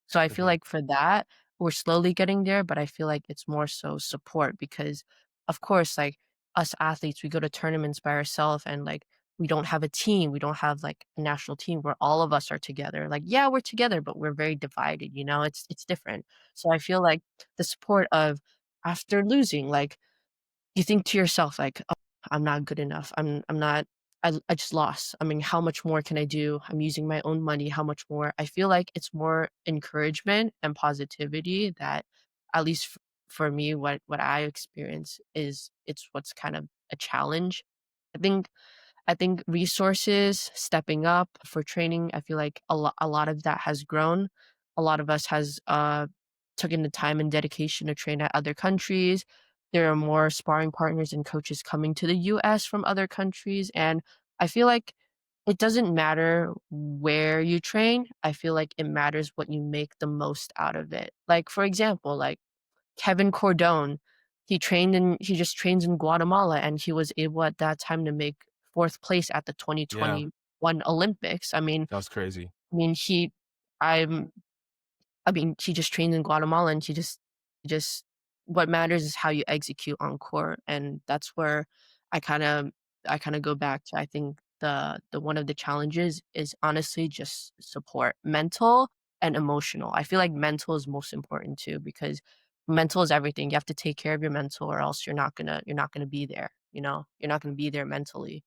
So I feel Hmm. like for that, we're slowly getting there, but I feel like it's more so support because, of course, like us athletes, we go to tournaments by ourselves and like we don't have a team. We don't have like a national team where all of us are together. Like, yeah, we're together, but we're very divided, you know, it's different. So I feel like the support of after losing, like you think to yourself like, "Oh, I'm not good enough. I'm not I just lost. I mean, how much more can I do? I'm using my own money. How much more?" I feel like it's more encouragement and positivity that at least for me what I experience is it's what's kind of a challenge. I think I think resources, stepping up for training, I feel like a lot of that has grown. A lot of us has taken the time and dedication to train at other countries. There are more sparring partners and coaches coming to the US from other countries. And I feel like it doesn't matter where you train. I feel like it matters what you make the most out of it. Like for example, like Kevin Cordone, he just trains in Guatemala, and he was able at that time to make 4th place at the Yeah, 2021 Olympics. that was crazy. I mean, I'm I mean, he just trained in Guatemala, and he just what matters is how you execute on court, and that's where I kinda go back to I think the one of the challenges is honestly just support, mental and emotional. I feel like mental is most important too because mental is everything. You have to take care of your mental or else you're not gonna be there, you know? You're not gonna be there mentally.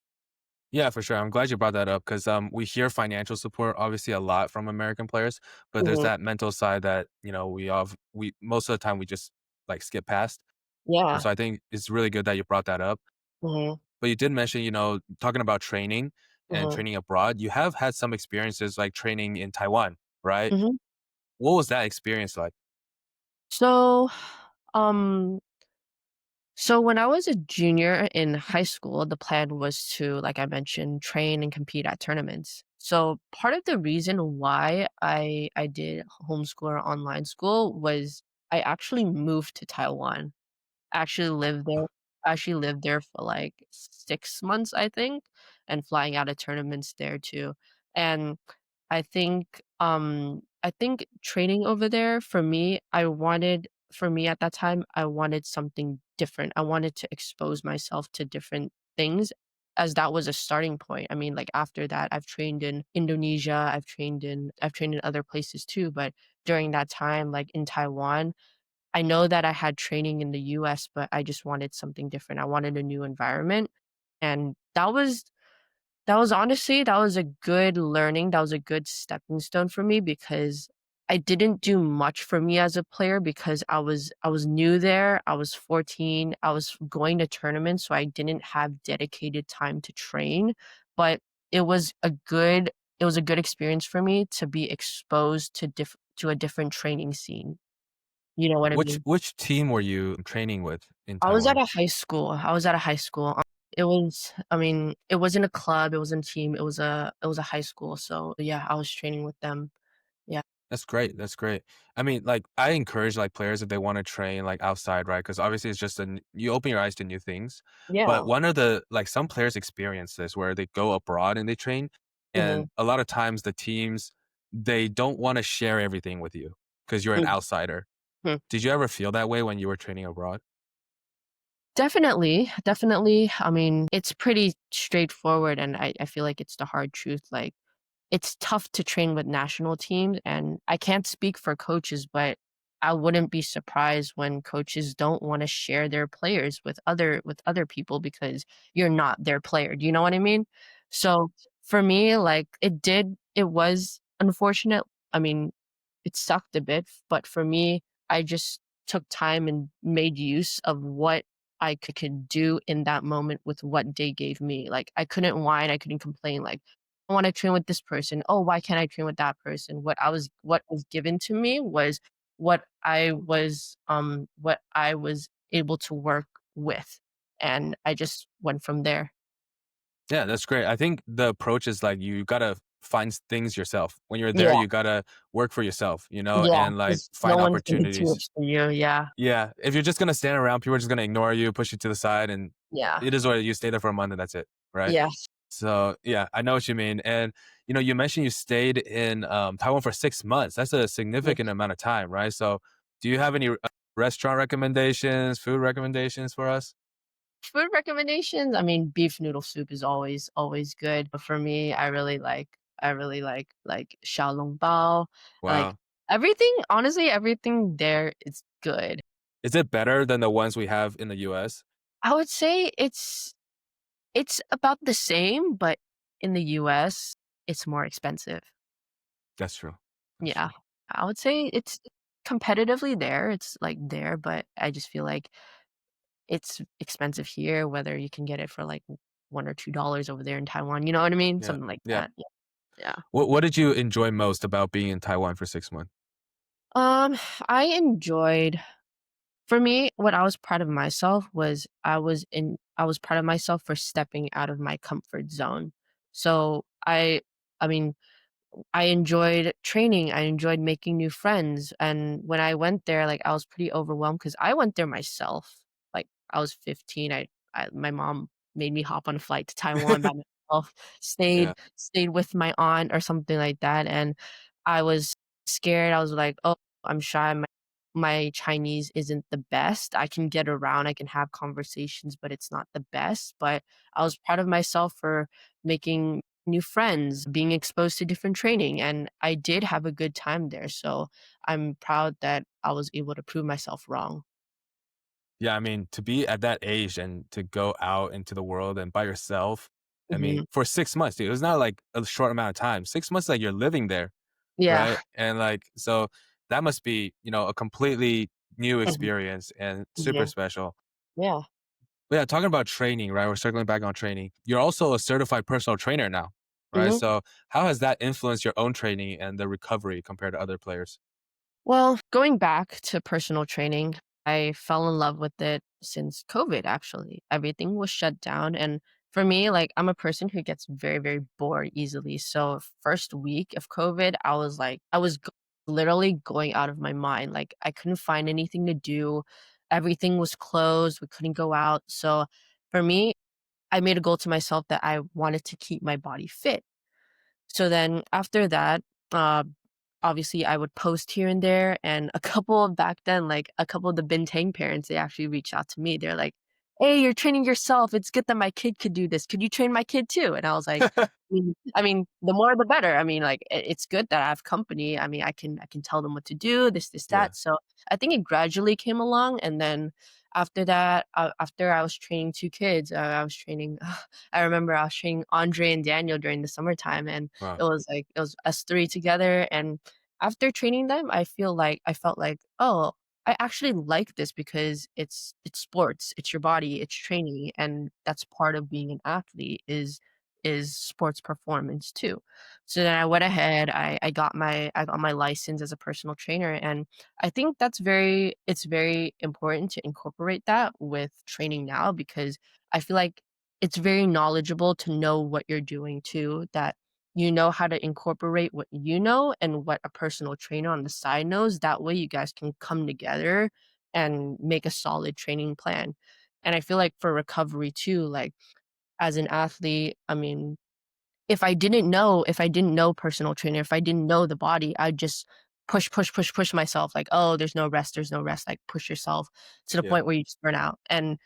Yeah, for sure. I'm glad you brought that up because we hear financial support obviously a lot from American players, but there's Mhm. that mental side that we most of the time we just like skip past. Yeah. So I think it's really good that you brought that up. Mhm. But you did mention, talking about training and Mhm. training abroad, you have had some experiences like training in Taiwan, right? Mhm. What was that experience like? So, um So when I was a junior in high school, the plan was to, like I mentioned, train and compete at tournaments. So part of the reason why I did homeschool or online school was I actually moved to Taiwan. Actually lived there actually lived there for, like, 6 months, I think, and flying out of tournaments there too. And I think training over there for me at that time, I wanted something different. I wanted to expose myself to different things as that was a starting point. I mean, like, after that, I've trained in Indonesia, I've trained in other places too, but during that time, like, in Taiwan, I know that I had training in the US, but I just wanted something different. I wanted a new environment, and that was honestly that was a good learning, that was a good stepping stone for me because I didn't do much for me as a player because I was new there, I was 14, I was going to tournaments, so I didn't have dedicated time to train, but it was a good it was a good experience for me to be exposed to a different training scene. You know what I Which mean? which team were you training with in I was at Taiwan? a high school. I was at a high school. It was I mean, it wasn't a club, it wasn't a team, it was a high school, so, yeah, I was training with them. Yeah. That's great. That's great. I mean, like, I encourage like players if they want to train like outside, right? Because obviously it's just you open your eyes to new things. But Yeah. one of the like some players experience this where they go abroad and they train, Mhm. and a lot of times the teams they don't want to share everything with you because you're an Mhm. outsider. Did you ever feel that way when you were training abroad? Definitely, definitely. I mean, it's pretty straightforward, and I feel like it's the hard truth, like it's tough to train with national teams, and I can't speak for coaches, but I wouldn't be surprised when coaches don't wanna share their players with other people because you're not their player, do you know what I mean? So, for me, like, it was unfortunate. I mean, it sucked a bit, but for me, I just took time and made use of what I could do in that moment with what they gave me. Like, I couldn't whine, I couldn't complain, like, "I wanna train with this person. Oh, why can't I train with that person?" What was given to me was what I was able to work with, and I just went from there. Yeah, that's great. I think the approach is like you gotta find things yourself. When you're there, Yeah, you gotta work for yourself, yeah, and like 'cause no find one's gonna do opportunities. it for you, yeah, Yeah, if you're just gonna stand around, people are just gonna ignore you, push you to the side, and yeah, it is what you stay there for a month and that's it, right? yeah, So yeah, I know what you mean. And you mentioned you stayed in Taiwan for 6 months. That's a yeah. significant amount of time, right? So Do you have any restaurant recommendations, food recommendations for us? Food recommendations, I mean, beef noodle soup is always good, but for me, I really like xiaolongbao, like, Wow. everything honestly, everything there is good. Is it better than the ones we have in the US? I would say it's about the same, but in the US, it's more expensive. That's true. That's Yeah. true. I would say it's competitively there, it's, like, there, but I just feel like it's expensive here, whether you can get it for, like, 1 or $2 over there in Taiwan, you know what I mean? Yeah. Something like Yeah. that. Yeah. Yeah. What did you enjoy most about being in Taiwan for 6 months? Um, I enjoyed for me, what I was proud of myself was I was proud of myself for stepping out of my comfort zone. So I mean, I enjoyed training, I enjoyed making new friends, and when I went there, like, I was pretty overwhelmed because I went there myself. Like, I was 15, I my mom made me hop on a flight to Taiwan by myself, Yeah. stayed with my aunt or something like that, and I was scared, I was like, "Oh, I'm shy, my Chinese isn't the best. I can get around, I can have conversations, but it's not the best." But I was proud of myself for making new friends, being exposed to different training, and I did have a good time there, so I'm proud that I was able to prove myself wrong. Yeah, I mean, to be at that age and to go out into the world and by yourself, I mean, Mhm. for 6 months, dude, it was not like a short amount of time. 6 months, like, you're living there, Yeah. right? And, like, so that must be, a completely new Mhm. experience and super Mhm. special. Yeah. But yeah, talking about training, right? We're circling back on training. You're also a certified personal trainer now, right? Mhm. So how has that influenced your own training and the recovery compared to other players? Well, going back to personal training, I fell in love with it since COVID, actually. Everything was shut down. And for me, like, I'm a person who gets very, very bored easily. So, first week of COVID, I was literally going out of my mind. Like, I couldn't find anything to do. Everything was closed. We couldn't go out. So, for me, I made a goal to myself that I wanted to keep my body fit. So then after that, uh, obviously I would post here and there, and a couple of back then, like a couple of the Bintang parents, they actually reached out to me. They're like, "Hey, you're training yourself. It's good that my kid could do this. Could you train my kid too?" And I was like, I mean, the more the better. I mean, like it's good that I have company. I mean, I can tell them what to do, this, Yeah. that. So I think it gradually came along, and then after that, after I was training two kids, I was training. I remember I was training Andre and Daniel during the summertime, and Wow. it was us 3 together, and after training them, I felt like, "Oh, I actually like this because it's sports, it's your body, it's training, and that's part of being an athlete is sports performance too." So then I went ahead, I got my license as a personal trainer, and I think it's very important to incorporate that with training now because I feel like it's very knowledgeable to know what you're doing too, that you know how to incorporate what you know and what a personal trainer on the side knows. That way you guys can come together and make a solid training plan. And I feel like for recovery too, like as an athlete, I mean, if I didn't know personal trainer, if I didn't know the body, I'd just push myself like, "Oh, there's no rest," like, push yourself to the Yeah. point where you just burn out, and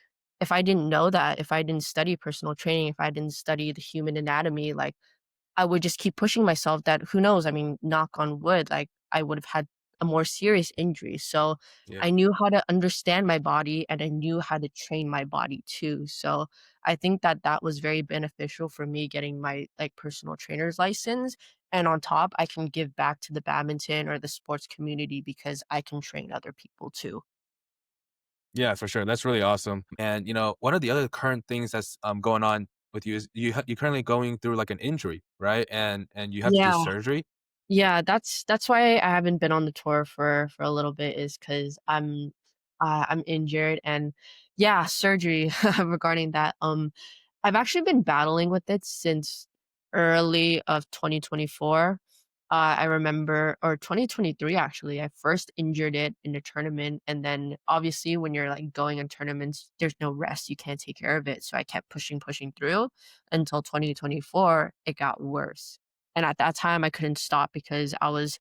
if I didn't know that, if I didn't study personal training, if I didn't study the human anatomy, like, I would just keep pushing myself that who knows, I mean, knock on wood, like, I would have had a more serious injury, so Yeah. I knew how to understand my body, and I knew how to train my body too, so I think that that was very beneficial for me getting my, like, personal trainer's license, and on top, I can give back to the badminton or the sports community because I can train other people too. Yeah, for sure. That's really awesome. And one of the other current things that's going on with you is you're currently going through like an injury, right? And you have to do Yeah. surgery. Yeah, that's why I haven't been on the tour for a little bit is because I 'cause I'm injured and yeah, surgery regarding that, I've actually been battling with it since early of 2024. I remember or 2023 actually, I first injured it in a tournament, and then obviously when you're, like, going in tournaments, there's no rest, you can't take care of it, so I kept pushing through until 2024, it got worse. And at that time, I couldn't stop because I was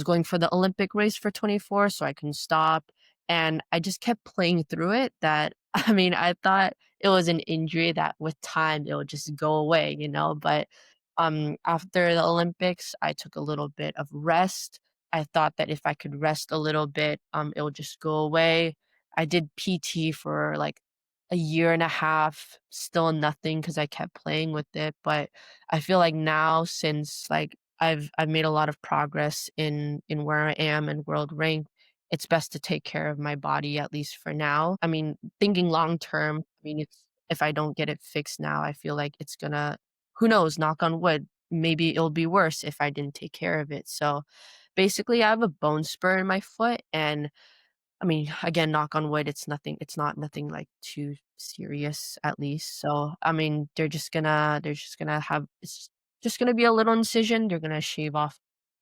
going for the Olympic race for 24, so I couldn't stop, and I just kept playing through it that I mean, I thought it was an injury that with time, it would just go away, but, after the Olympics, I took a little bit of rest. I thought that if I could rest a little bit, it would just go away. I did PT for, like, a year and a half, still nothing because I kept playing with it, but I feel like now since, like, I've made a lot of progress in where I am in world rank, it's best to take care of my body at least for now. I mean, thinking long term, I mean, if I don't get it fixed now, I feel like it's gonna who knows, knock on wood, maybe it'll be worse if I didn't take care of it. So, basically, I have a bone spur in my foot, and I mean, again, knock on wood, it's not nothing, like, too serious at least, so, I mean, they're just gonna have it's just gonna be a little incision, they're gonna shave off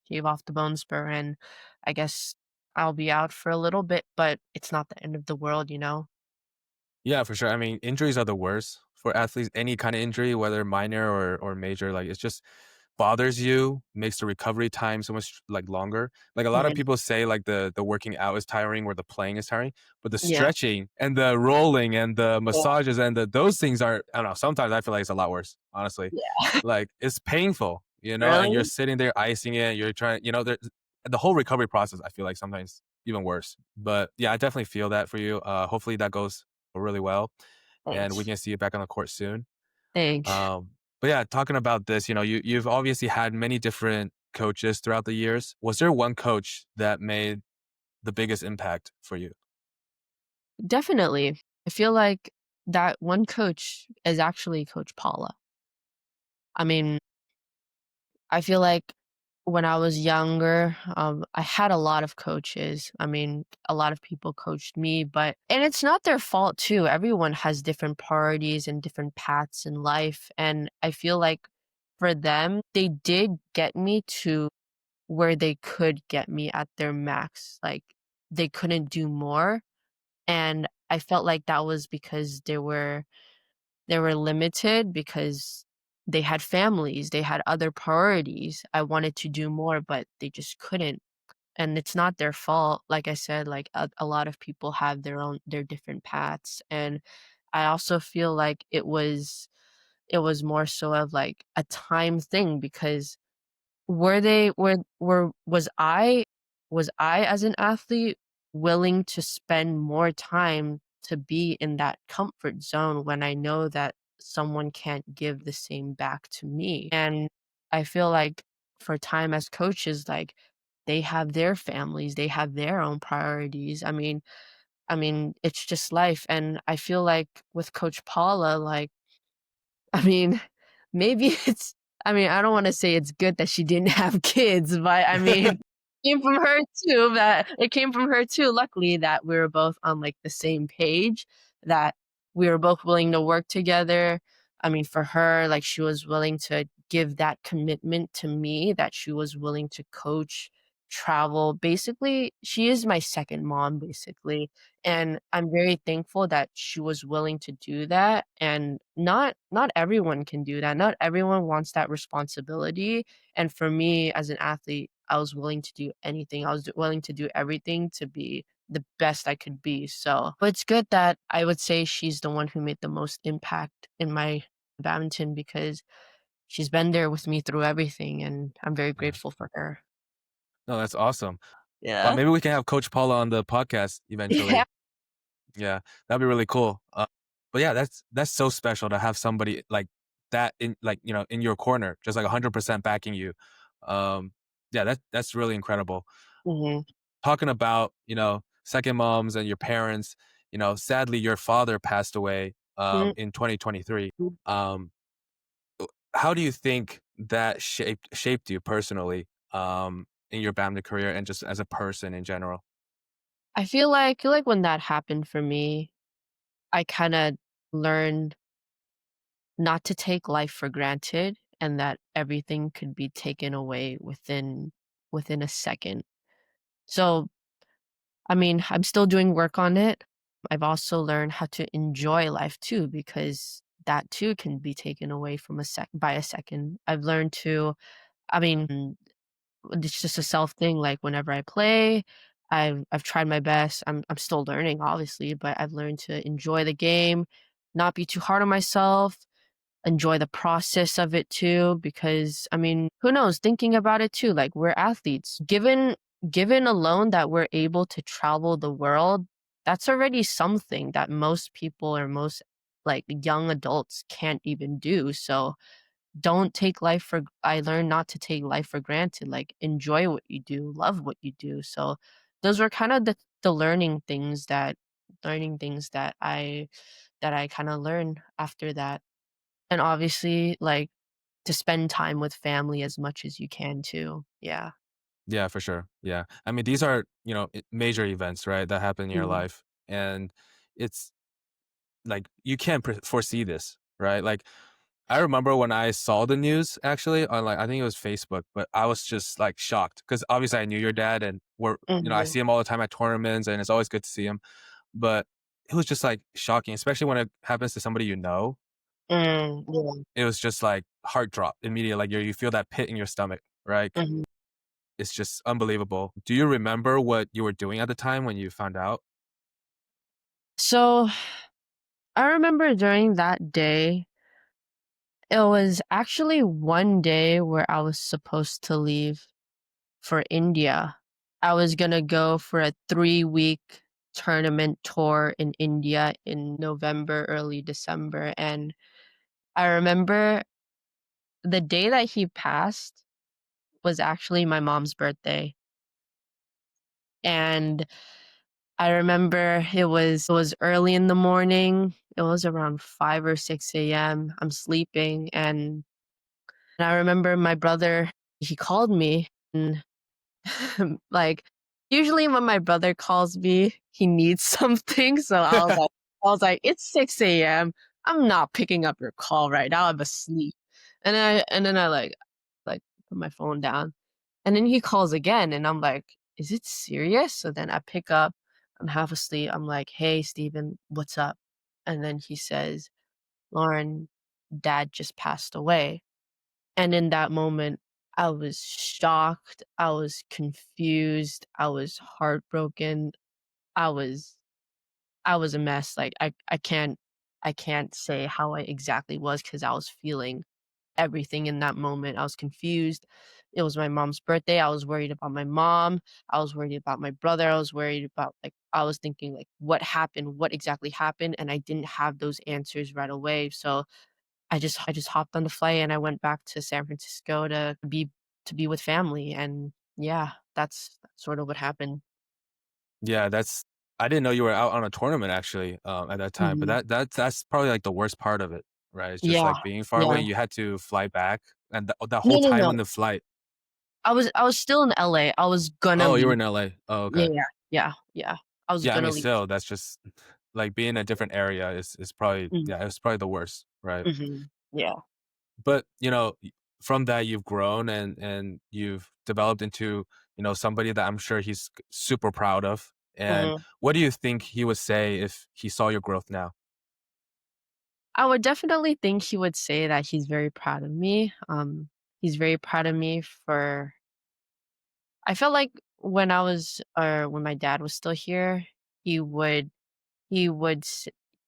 the bone spur, and I guess I'll be out for a little bit, but it's not the end of the world, you know? Yeah, for sure. I mean, injuries are the worst for athletes. Any kind of injury, whether minor or major, like it's just bothers you, makes the recovery time so much like longer. Like a lot of Mhm. people say like the working out is tiring or the playing is tiring, but the Yeah. stretching and the rolling and the Yeah. massages and those things are I don't know, sometimes I feel like it's a lot worse, honestly. Yeah. Like it's painful, and you're Really? sitting there icing it, you're trying, the whole recovery process I feel like sometimes even worse. But yeah, I definitely feel that for you. Hopefully that goes really well, and we Thanks. can see you back on the court soon. Thanks. Um, but yeah, talking about this, you've obviously had many different coaches throughout the years. Was there one coach that made the biggest impact for you? Definitely. I feel like that one coach is actually Coach Paula. I mean, I feel like when I was younger, I had a lot of coaches. I mean, a lot of people coached me, and it's not their fault too. Everyone has different priorities and different paths in life. And I feel like for them, they did get me to where they could get me at their max. Like they couldn't do more. And I felt like that was because they were limited because they had families, they had other priorities. I wanted to do more, but they just couldn't, and it's not their fault. Like I said, like, a lot of people have their different paths, and I also feel like it was more so of, like, a time thing because were they were was I as an athlete willing to spend more time to be in that comfort zone when I know that someone can't give the same back to me? And I feel like for time as coaches, like, they have their families, they have their own priorities. I mean, it's just life, and I feel like with Coach Paula, like, I mean, maybe I don't wanna say it's good that she didn't have kids, but I mean, came from her too, that it came from her too, luckily, that we were both on, like, the same page, that we were both willing to work together. I mean, for her, like, she was willing to give that commitment to me, that she was willing to coach, travel. Basically, she is my second mom, basically. And I'm very thankful that she was willing to do that, and not everyone can do that, not everyone wants that responsibility, and for me as an athlete, I was willing to do anything, I was willing to do everything to be the best I could be, so but it's good that I would say she's the one who made the most impact in my badminton because she's been there with me through everything, and I'm very Yeah. grateful for her. No, that's awesome. Yeah. Maybe we can have Coach Paula on the podcast Yeah. eventually. Yeah, that'd be really cool. But yeah, that's so special to have somebody like that in like in your corner, just like 100% backing you. Yeah, that's really incredible. Mhm. Talking about second moms and your parents. Sadly, your father passed away Mhm. in 2023. Um, how do you think that shaped you personally in your badminton career and just as a person in general? I feel like when that happened for me, I kinda learned not to take life for granted and that everything could be taken away within a second. So, I mean, I'm still doing work on it. I've also learned how to enjoy life too because that too can be taken away from a second. I've learned to I mean, it's just a self thing, like, whenever I play, I've tried my best. I'm still learning, obviously, but I've learned to enjoy the game, not be too hard on myself, enjoy the process of it too, because, I mean, who knows, thinking about it too, like, we're athletes. Given alone that we're able to travel the world, that's already something that most people or most, like, young adults can't even do, so don't take life for I learned not to take life for granted, like, enjoy what you do, love what you do, so those were kinda the learning things that I kinda learned after that. And obviously, like, to spend time with family as much as you can too. Yeah. Yeah, for sure. Yeah. I mean, these are, major events, right, that happen in your Mhm. life. And it's like you can't foresee this, right? Like, I remember when I saw the news actually on like, I think it was Facebook, but I was just like shocked because obviously I knew your dad and I Mhm. see him all the time at tournaments and it's always good to see him. But it was just like shocking, especially when it happens to somebody you know. Yeah. It was just like heart drop immediately. Like you feel that pit in your stomach, right? Mhm. It's just unbelievable. Do you remember what you were doing at the time when you found out? So, I remember during that day, it was actually one day where I was supposed to leave for India. I was gonna go for a 3-week tournament tour in India in November, early December, and I remember the day that he passed was actually my mom's birthday, and I remember it was early in the morning. It was around 5 or 6 AM. I'm sleeping, and I remember my brother, he called me, and like, usually when my brother calls me, he needs something, so I was like, "It's 6 AM. I'm not picking up your call right now, I'm asleep." And then I, like, put my phone down, and then he calls again, and I'm like, "Is it serious?" So then I pick up, I'm half asleep, I'm like, "Hey, Steven, what's up?" And then he says, "Lauren, dad just passed away." And in that moment, I was shocked, I was confused, I was heartbroken, I was I was a mess, like, I can't say how I exactly was because I was feeling everything in that moment. I was confused. It was my mom's birthday, I was worried about my mom, I was worried about my brother, I was worried about, like, I was thinking, like, "What happened? What exactly happened?" And I didn't have those answers right away, so I just hopped on the flight and I went back to San Francisco to be with family, and yeah, that's sort of what happened. Yeah, I didn't know you were out on a tournament actually, at that time, but Mhm. that's probably, like, the worst part of it, right? It's just, Yeah, like, being far away yeah. and you had to fly back, and the No, whole no, time no. in the flight. I was still in LA. I was gonna Oh, you were leave. in LA. Oh, Yeah, okay. yeah, yeah, yeah. I was Yeah, I gonna mean, leave. still, that's just like, being in a different area is probably Mm, yeah, it's probably the worst, right? mhm. Yeah. But, from that, you've grown and you've developed into, somebody that I'm sure he's super proud of, and Mhm. what do you think he would say if he saw your growth now? I would definitely think he would say that he's very proud of me. He's very proud of me for I felt like when I was or when my dad was still here, he would he would s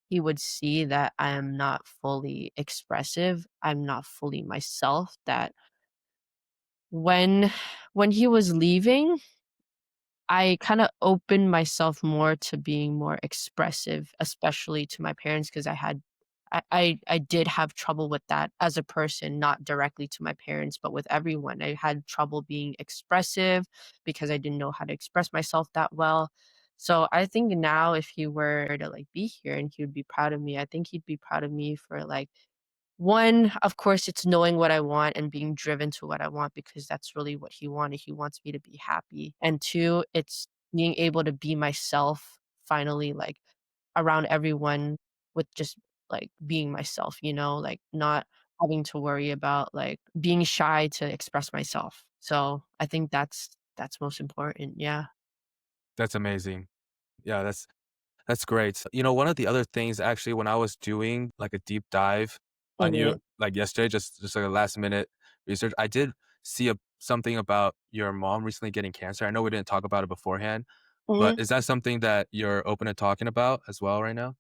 he would see that I am not fully expressive, I'm not fully myself, that when when he was leaving, I kinda opened myself more to being more expressive, especially to my parents, because I did have trouble with that as a person, not directly to my parents, but with everyone. I had trouble being expressive because I didn't know how to express myself that well. So I think now if he were to, like, be here and he would be proud of me, I think he'd be proud of me for, like, one, of course, it's knowing what I want and being driven to what I want because that's really what he wanted. He wants me to be happy. And two, it's being able to be myself finally, like, around everyone with just, like, being myself, like, not having to worry about, like, being shy to express myself. So I think that's most important. Yeah. That's amazing. Yeah, that's great. One of the other things actually when I was doing, like, a deep dive on you, Mhm. like, yesterday, just like a last minute research, I did see something about your mom recently getting cancer? I know we didn't talk about it beforehand, but Mhm. is that something that you're open to talking about as well right now?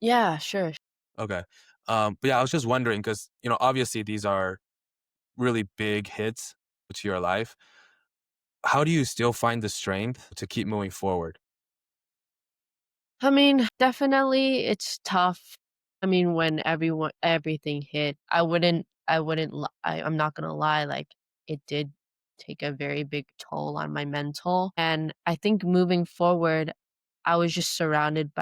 Yeah, sure. Okay. But yeah, I was just wondering because, obviously these are really big hits to your life. How do you still find the strength to keep moving forward? I mean, definitely it's tough. I mean, when everything hit, I'm not gonna lie, like it did take a very big toll on my mental. And I think moving forward, I was just surrounded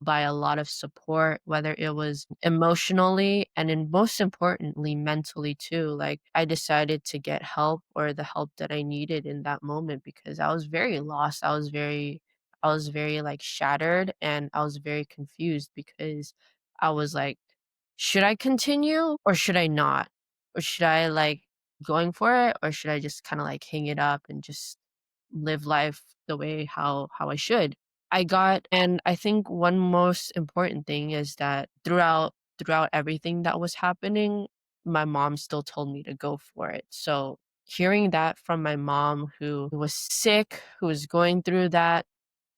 by a lot of support, whether it was emotionally and then most importantly mentally too. Like I decided to get help or the help that I needed in that moment because I was very lost. I was very like shattered and I was very confused because I was like, should I continue or should I not? Or should I like going for it or should I just kind of like hang it up and just live life the way how I should? And I think one most important thing is that throughout everything that was happening, my mom still told me to go for it. So hearing that from my mom who was sick, who was going through that,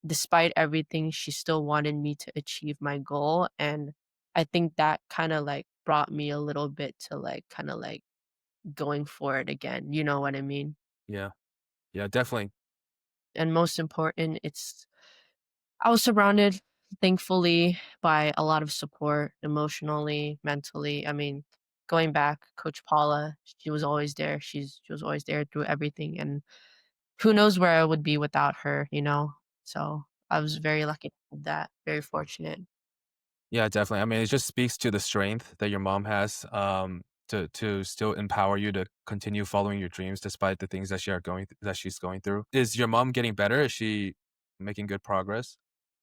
despite everything, she still wanted me to achieve my goal. And I think that kind of like brought me a little bit to like kind of like going for it again. You know what I mean? Yeah. Yeah, definitely. And most important, I was surrounded, thankfully, by a lot of support emotionally, mentally. I mean, going back, Coach Paula, she was always there. She was always there through everything. And who knows where I would be without her, you know? So I was very lucky to have that, very fortunate. Yeah, definitely. I mean, it just speaks to the strength that your mom has, to still empower you to continue following your dreams despite the things that she's going through. Is your mom getting better? Is she making good progress?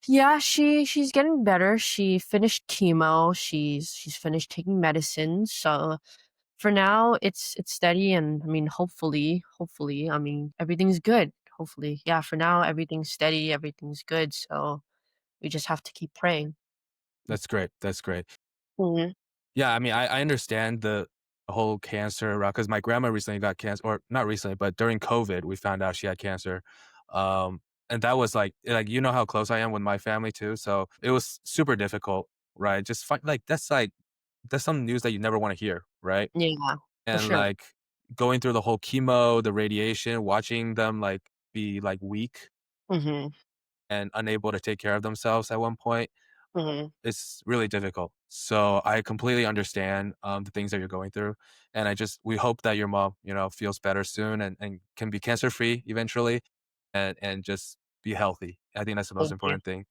Yeah, she's getting better. She finished chemo. She's finished taking medicine. So for now, it's steady, and I mean, hopefully, I mean, everything's good. Hopefully, yeah. For now, everything's steady. Everything's good. So we just have to keep praying. That's great. That's great. Mhm. Yeah, I mean, I understand the whole cancer route because my grandma recently got cancer, or not recently, but during COVID, we found out she had cancer. And that was like you know how close I am with my family too, so it was super difficult, right? Just that's some news that you never want to hear, right? Yeah, for And sure. like going through the whole chemo, the radiation, watching them like be like weak Mhm. and unable to take care of themselves at one point, Mhm. it's really difficult. So I completely understand the things that you're going through. And we hope that your mom, feels better soon and can be cancer free eventually and just be healthy. I think that's the most Thank you. important thing.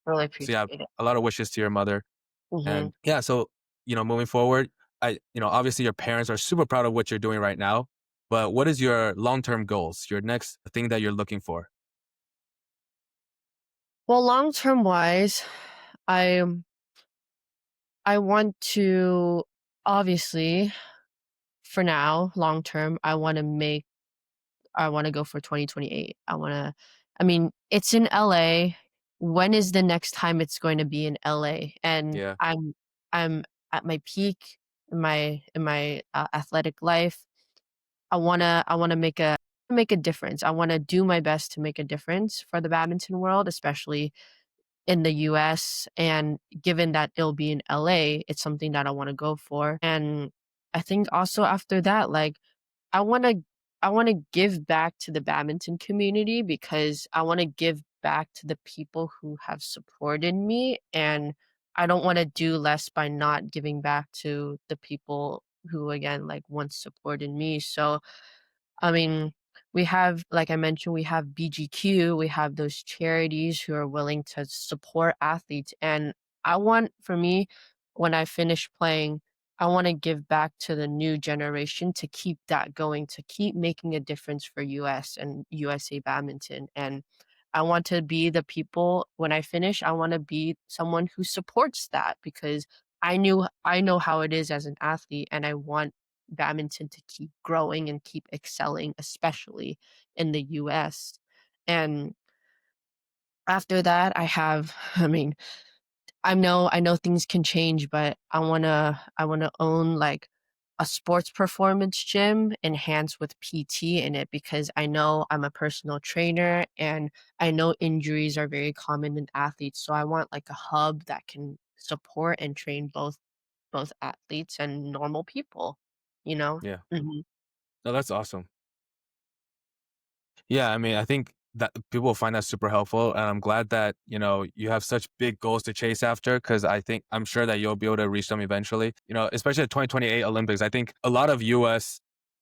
Really So yeah, appreciate it. a lot of wishes to your mother. Mhm. And yeah, so, moving forward, obviously your parents are super proud of what you're doing right now, but what is your long-term goals, your next thing that you're looking for? Well, long term wise, I I want to obviously for now, long term, I wanna go for 2028. I mean, it's in LA. When is the next time it's going to be in LA? And Yeah, I'm at my peak in my athletic life. I wanna make a difference. I wanna do my best to make a difference for the badminton world, especially in the US, and given that it'll be in LA, it's something that I wanna go for. And I think also after that, like I wanna I wanna give back to the badminton community because I wanna give back to the people who have supported me, and I don't wanna do less by not giving back to the people who, again, like, once supported me. So I mean, we have, like I mentioned, we have BGQ, we have those charities who are willing to support athletes. And for me, when I finish playing, I want to give back to the new generation to keep that going, to keep making a difference for US and USA badminton. And I want to be the people when I finish, I want to be someone who supports that because I know how it is as an athlete and I want badminton to keep growing and keep excelling, especially in the US. And after that, I mean, I know things can change, but I wanna own like a sports performance gym enhanced with PT in it because I know I'm a personal trainer and I know injuries are very common in athletes. So I want like a hub that can support and train both athletes and normal people, you know? Yeah. Mhm. No, that's awesome. Yeah, I mean, I think that people will find that super helpful, and I'm glad that, you have such big goals to chase after, because I'm sure that you'll be able to reach them eventually. Especially the 2028 Olympics. I think a lot of US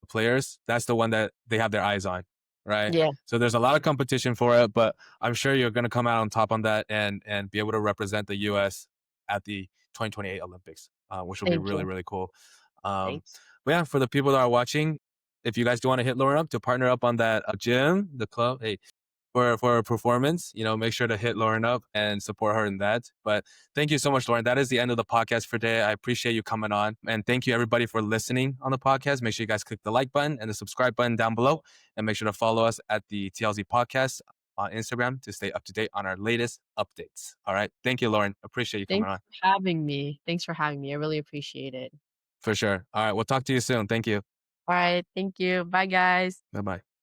players, that's the one that they have their eyes on, right? Yeah, So there's a lot of competition for it, but I'm sure you're going to come out on top on that, and be able to represent the US at the 2028 Olympics, which will be thank really, you. really cool. Um, Thanks. but yeah, for the people that are watching, if you guys do want to hit Lauren up to partner up on that gym, the club, hey, for a performance, make sure to hit Lauren up and support her in that. But thank you so much, Lauren. That is the end of the podcast for today. I appreciate you coming on. And thank you, everybody, for listening on the podcast. Make sure you guys click the like button and the subscribe button down below. And make sure to follow us at the TLZ podcast on Instagram to stay up to date on our latest updates. All right. Thank you, Lauren. Appreciate you coming Thanks on for having me. Thanks for having me. I really appreciate it. for sure. All right. We'll talk to you soon. Thank you. All right. Thank you. Bye, guys. Bye bye.